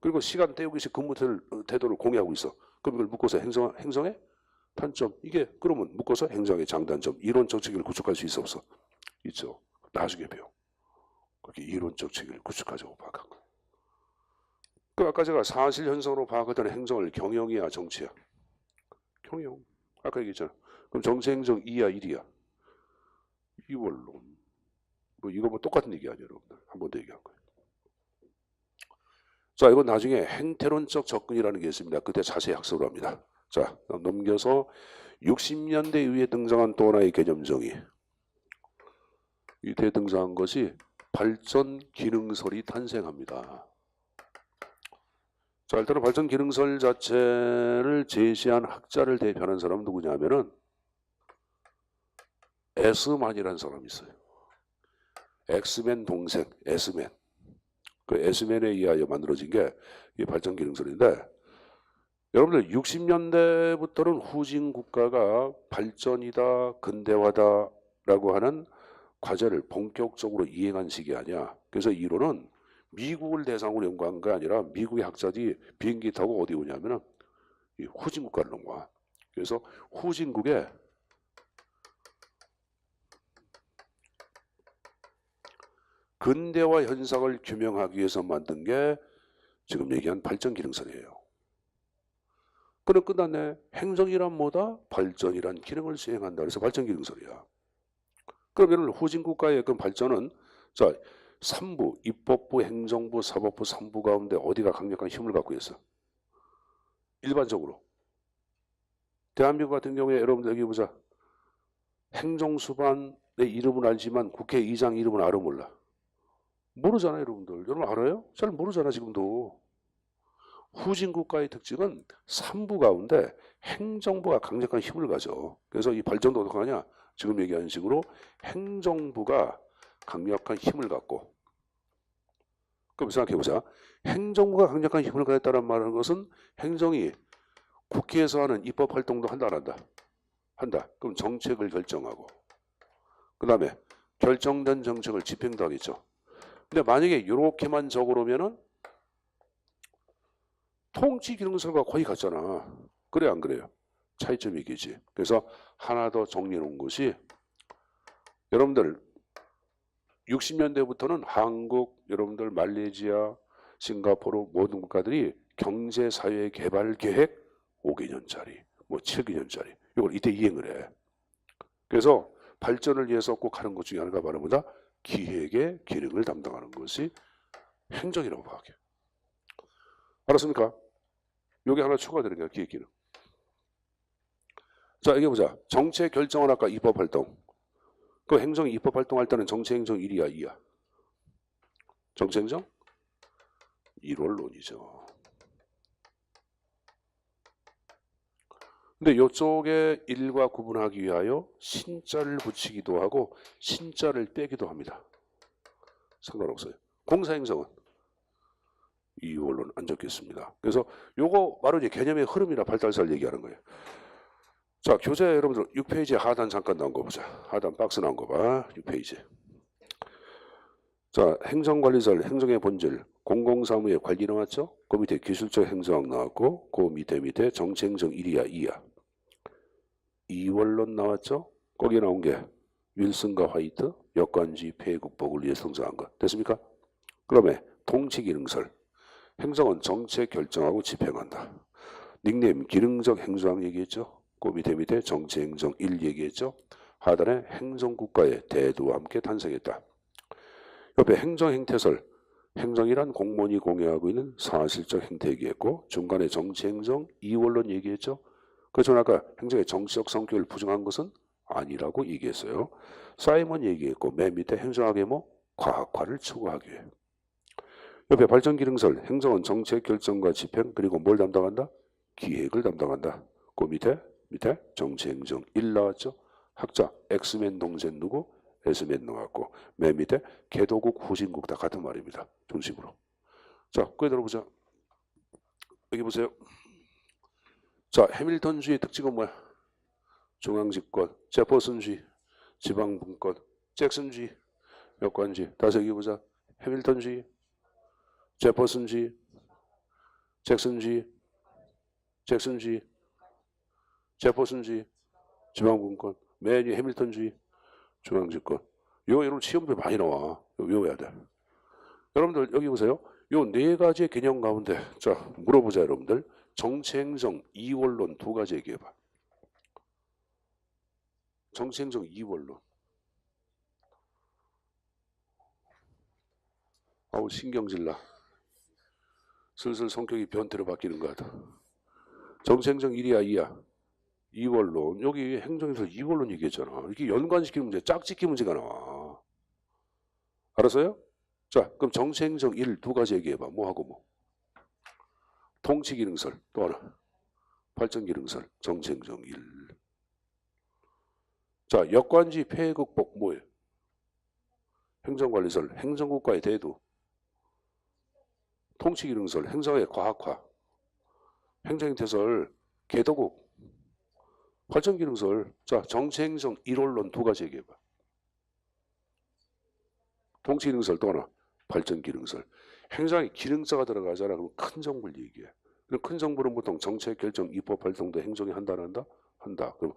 그리고 시간 때우기 식 근무 태도를 공유하고 있어. 그럼 이걸 묶어서 행정의 단점. 이게 그러면 묶어서 행정의 장단점. 이론적 체계를 구축할 수 있어 없어? 있죠. 나중에 배워. 그렇게 이론적 체계를 구축하자고 파악한 거야. 그 아까 제가 사실 현상으로 파악하던 행정을 경영이야, 정치야? 경영. 아까 얘기했잖아. 그럼 정치 행정 2야, 1이야? 이걸로. 이거 뭐 똑같은 얘기 아니에요, 여러분들. 한 번 더 얘기한 거예요. 자, 이건 나중에 행태론적 접근이라는 게 있습니다. 그때 자세히 학습을 합니다. 자, 넘겨서 60년대 이후에 등장한 또 하나의 개념 정의. 이때 등장한 것이 발전 기능설이 탄생합니다. 자, 일단은 발전 기능설 자체를 제시한 학자를 대표하는 사람은 누구냐면은 에스만이라는 사람이 있어요. 엑스맨 동생, 에스맨. 그 에스맨에 의하여 만들어진 게 이 발전 기능설인데, 여러분들 60년대부터는 후진 국가가 발전이다, 근대화다라고 하는 과제를 본격적으로 이행한 시기 아니야. 그래서 이론은 미국을 대상으로 연구한 게 아니라 미국의 학자들이 비행기 타고 어디 오냐면은 이 후진 국가를 넘어와. 그래서 후진국에 근대화 현상을 규명하기 위해서 만든 게 지금 얘기한 발전 기능설이에요. 그럼 끝났네. 행정이란 뭐다? 발전이란 기능을 수행한다. 그래서 발전 기능설이야. 그럼 여러분 후진국가의 그 발전은 자 3부, 입법부, 행정부, 사법부 3부 가운데 어디가 강력한 힘을 갖고 있어? 일반적으로. 대한민국 같은 경우에 여러분들 여기 보자. 행정수반의 이름은 알지만 국회의장 이름은 알아 몰라? 모르잖아요, 여러분들. 여러분 알아요? 잘 모르잖아, 지금도. 후진국가의 특징은 3부 가운데 행정부가 강력한 힘을 가져. 그래서 이 발전도 어떻게 하냐? 지금 얘기하는 식으로 행정부가 강력한 힘을 갖고. 그럼 생각해보자. 행정부가 강력한 힘을 가졌다는 말하는 것은 행정이 국회에서 하는 입법 활동도 한다 안 한다? 한다. 그럼 정책을 결정하고 그 다음에 결정된 정책을 집행도 하겠죠. 근데 만약에 이렇게만 적어놓으면은 통치 기능설과 거의 같잖아. 그래 안 그래요? 차이점이 있겠지. 그래서 하나 더 정리해 놓은 것이 여러분들 60년대부터는 한국, 여러분들 말레이시아, 싱가포르 모든 국가들이 경제사회 개발 계획 5개년짜리, 뭐 7개년짜리 이걸 이때 이행을 해. 그래서 발전을 위해서 꼭 하는 것 중에 하나가 바로 뭐다? 기획의 기능을 담당하는 것이 행정이라고 봐요. 알았습니까? 여기 하나 추가되는 거야, 기획 기능. 자, 여기 보자. 정책 결정은 아까 입법 활동. 그 행정이 입법 활동할 때는 정치행정 1이야, 2야? 정치행정? 1원론이죠. 근데 이쪽에 1과 구분하기 위하여 신자를 붙이기도 하고 신자를 빼기도 합니다. 상관없어요. 공사행정은 2원론 안 적겠습니다. 그래서 요거 바로 이제 개념의 흐름이나 발달사를 얘기하는 거예요. 자, 교재 여러분들 6페이지 하단 잠깐 나온 거 보자. 하단 박스 나온 거 봐. 6페이지. 자, 행정관리설, 행정의 본질, 공공사무의 관리 나왔죠? 그 밑에 기술적 행정 나왔고 그 밑에 정치행정 1이야 2야. 2원론 나왔죠? 거기에 나온 게 윌슨과 화이트, 역관지 폐해 극복을 위해 성장한 것. 됐습니까? 그다음에 통치기능설. 행정은 정책 결정하고 집행한다. 닉네임 기능적 행정학 얘기했죠? 그 밑에 정치행정 1 얘기했죠? 하단에 행정국가의 대두와 함께 탄생했다. 옆에 행정행태설. 행정이란 공무원이 공유하고 있는 사실적 행태 얘기했고 중간에 정치행정 2원론 얘기했죠? 그래서 아까 행정의 정치적 성격을 부정한 것은 아니라고 얘기했어요. 사이먼 얘기했고 맨 밑에 행정학의 뭐 과학화를 추구하기 위해. 옆에 발전기능설. 행정은 정책 결정과 집행 그리고 뭘 담당한다? 기획을 담당한다. 그 밑에 정치행정 1 나왔죠? 학자 엑스맨 동생 누구? 에스맨 나왔고 맨 밑에 개도국 후진국 다 같은 말입니다. 중심으로. 자, 끄에 들어보자. 여기 보세요. 자, 해밀턴주의 특징은 뭐야? 중앙집권, 제퍼슨주의, 지방분권, 잭슨주의, 역관주의. 다시 여기 보자. 해밀턴주의, 제퍼슨주의, 잭슨주의, 제퍼슨주의, 지방분권, 맨 위에 해밀턴주의, 중앙집권. 이거 여러분 시험에 많이 나와. 외워야 돼. 여러분들 여기 보세요. 요 네 가지의 개념 가운데 자 물어보자 여러분들. 정치행정 2원론 두 가지 얘기해봐. 정치행정 2원론. 아우 신경질나. 슬슬 성격이 변태로 바뀌는 것 같아. 정치행정 1이야 2야? 2원론. 여기 행정에서 2원론 얘기했잖아. 이게 연관시키는 문제, 짝짓기 문제가 나와. 알았어요? 자, 그럼 정치행정 1 두 가지 얘기해봐. 뭐하고 뭐? 통치기능설 또 하나. 발전기능설 정치행정 1. 자, 역관지 폐해 극복 뭐예요? 행정관리설 행정국가의 대두. 통치기능설 행정의 과학화. 행정행태설 개도국. 발전기능설. 자, 정치행정 1원론 두 가지 얘기해봐. 통치기능설 또 하나. 발전기능설. 행정에 기능자가 들어가잖아. 그럼 큰 정부를 얘기해. 그럼 큰 정부는 보통 정책 결정, 입법 활동도 행정이 한다 안 한다? 한다. 그럼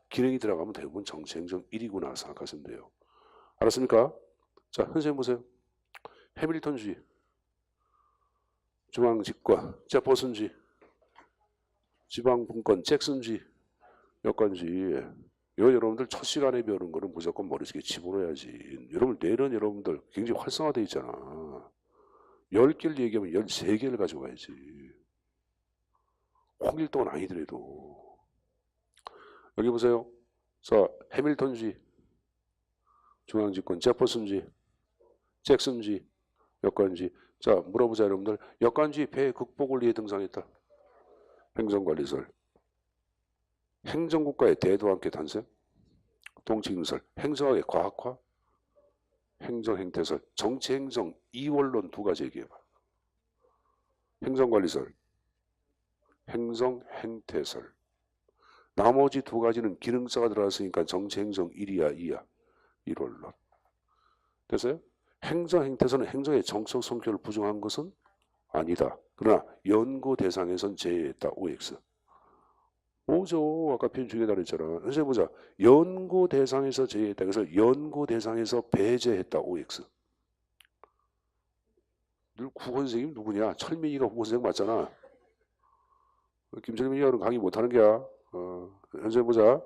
기능이 들어가면 대부분 정치행정 1이구나 생각하시면 돼요. 알았습니까? 자, 선생님 보세요. 해밀턴주의, 중앙집권, 제퍼슨주의, 지방분권, 잭슨주의, 역관주의. 이거 여러분들 첫 시간에 배우는 거는 무조건 머릿속에 집어넣어야지. 여러분 내일은 여러분들 굉장히 활성화되어 있잖아. 10개를 얘기하면 13개를 가져가야지. 홍길동은 아니더라도. 여기 보세요. 자, 해밀턴주의, 중앙집권, 제퍼슨주의, 잭슨주의, 역관주의. 자, 물어보자 여러분들. 역관주의 폐해 극복을 위해 등장했다. 행정관리설. 행정국가의 대도 함께 탄생. 통치인설. 행정학의 과학화. 행정행태설. 정치행정 이원론 두 가지 얘기해봐. 행정관리설. 행정행태설. 나머지 두 가지는 기능자가 들어갔으니까 정치행정 1이야 2야. 1원론. 됐어요? 행정행태설은 행정의 정적 성격을 부정한 것은 아니다. 그러나 연구 대상에선 제외했다. OX. 뭐죠? 아까 표현 중에다 그랬잖아. 현재 보자. 연구 대상에서 제외했다. 그래서 연구 대상에서 배제했다. OX. 늘 국어선생님 누구냐? 철민이가 국어선생 맞잖아. 김철민이가 그런 강의 못하는 게야. 현재 보자.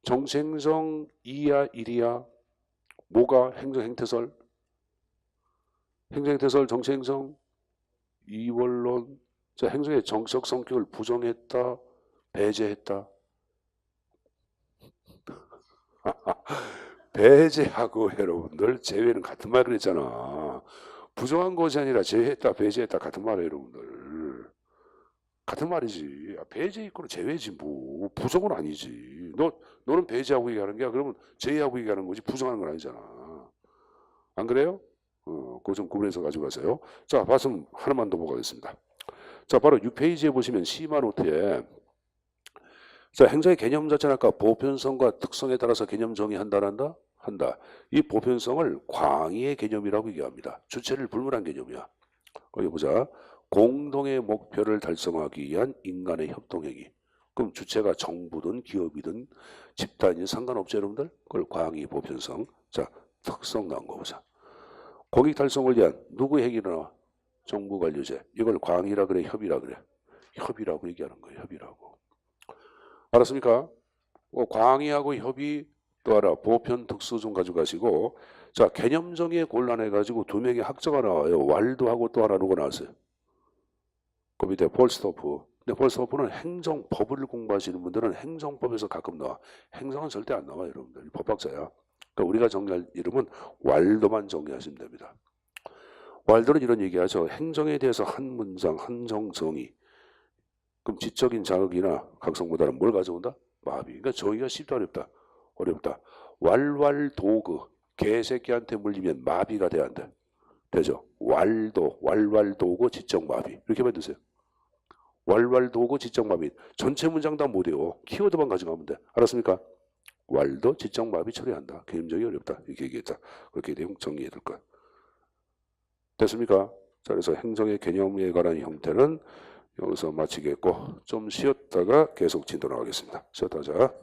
정치행정 2야 1이야. 뭐가 행정행태설? 행정행태설 정치행정 이원론. 자, 행정의 정적 성격을 부정했다. 배제했다. 배제하고 여러분들 제외는 같은 말 그랬잖아. 부정한 것이 아니라 제외했다 배제했다 같은 말이에요 여러분들. 같은 말이지. 배제 있고는 제외지 뭐. 부정은 아니지. 너는 배제하고 얘기하는 게야. 그러면 제외하고 얘기하는 거지 부정하는 건 아니잖아. 안 그래요? 그거 좀 구분해서 가지고 가세요. 자, 봤으면 하나만 더 보고 가겠습니다. 자, 바로 6페이지에 보시면 시마 노트에 자, 행정의 개념 자체는 아까 보편성과 특성에 따라서 개념 정의한다란다? 한다. 이 보편성을 광의의 개념이라고 얘기합니다. 주체를 불문한 개념이야. 여기 보자. 공동의 목표를 달성하기 위한 인간의 협동행위. 그럼 주체가 정부든 기업이든 집단이든 상관없죠 여러분들? 그걸 광의 보편성. 자, 특성 나온 거 보자. 공익 달성을 위한 누구의 행위로 나와? 정부 관료제. 이걸 광의라 그래 협의라 그래? 협의라고 얘기하는 거예요. 협의라고. 알았습니까? 광의하고 협의 또 하나 보편 특수 좀 가져가시고 자 개념 정의에 곤란해가지고 두 명의 학자가 나와요. 왈도하고 또 하나 누가 나왔어요? 그 밑에 폴스토프. 근데 폴스토프는 행정법을 공부하시는 분들은 행정법에서 가끔 나와. 행정은 절대 안 나와요 여러분들. 법학자야. 그러니까 우리가 정리할 이름은 왈도만 정리하시면 됩니다. 왈도는 이런 얘기하죠. 행정에 대해서 한 문장 한정 정의. 그럼 지적인 자극이나 각성보다는 뭘 가져온다? 마비. 그러니까 정의가 쉽다 어렵다? 어렵다. 왈왈 도그. 개새끼한테 물리면 마비가 돼야 한다. 되죠? 왈도, 왈왈 도구, 지적 마비. 이렇게 만드세요. 왈왈 도구, 지적 마비. 전체 문장 다 못해요. 키워드만 가져가면 돼. 알았습니까? 왈도, 지적 마비 처리한다. 개념적이 어렵다. 이렇게 얘기했다. 그렇게 내용 정리해야 될 거야. 됐습니까? 자, 그래서 행정의 개념에 관한 형태는 여기서 마치겠고 좀 쉬었다가 계속 진도하겠습니다. 쉬었다 하자.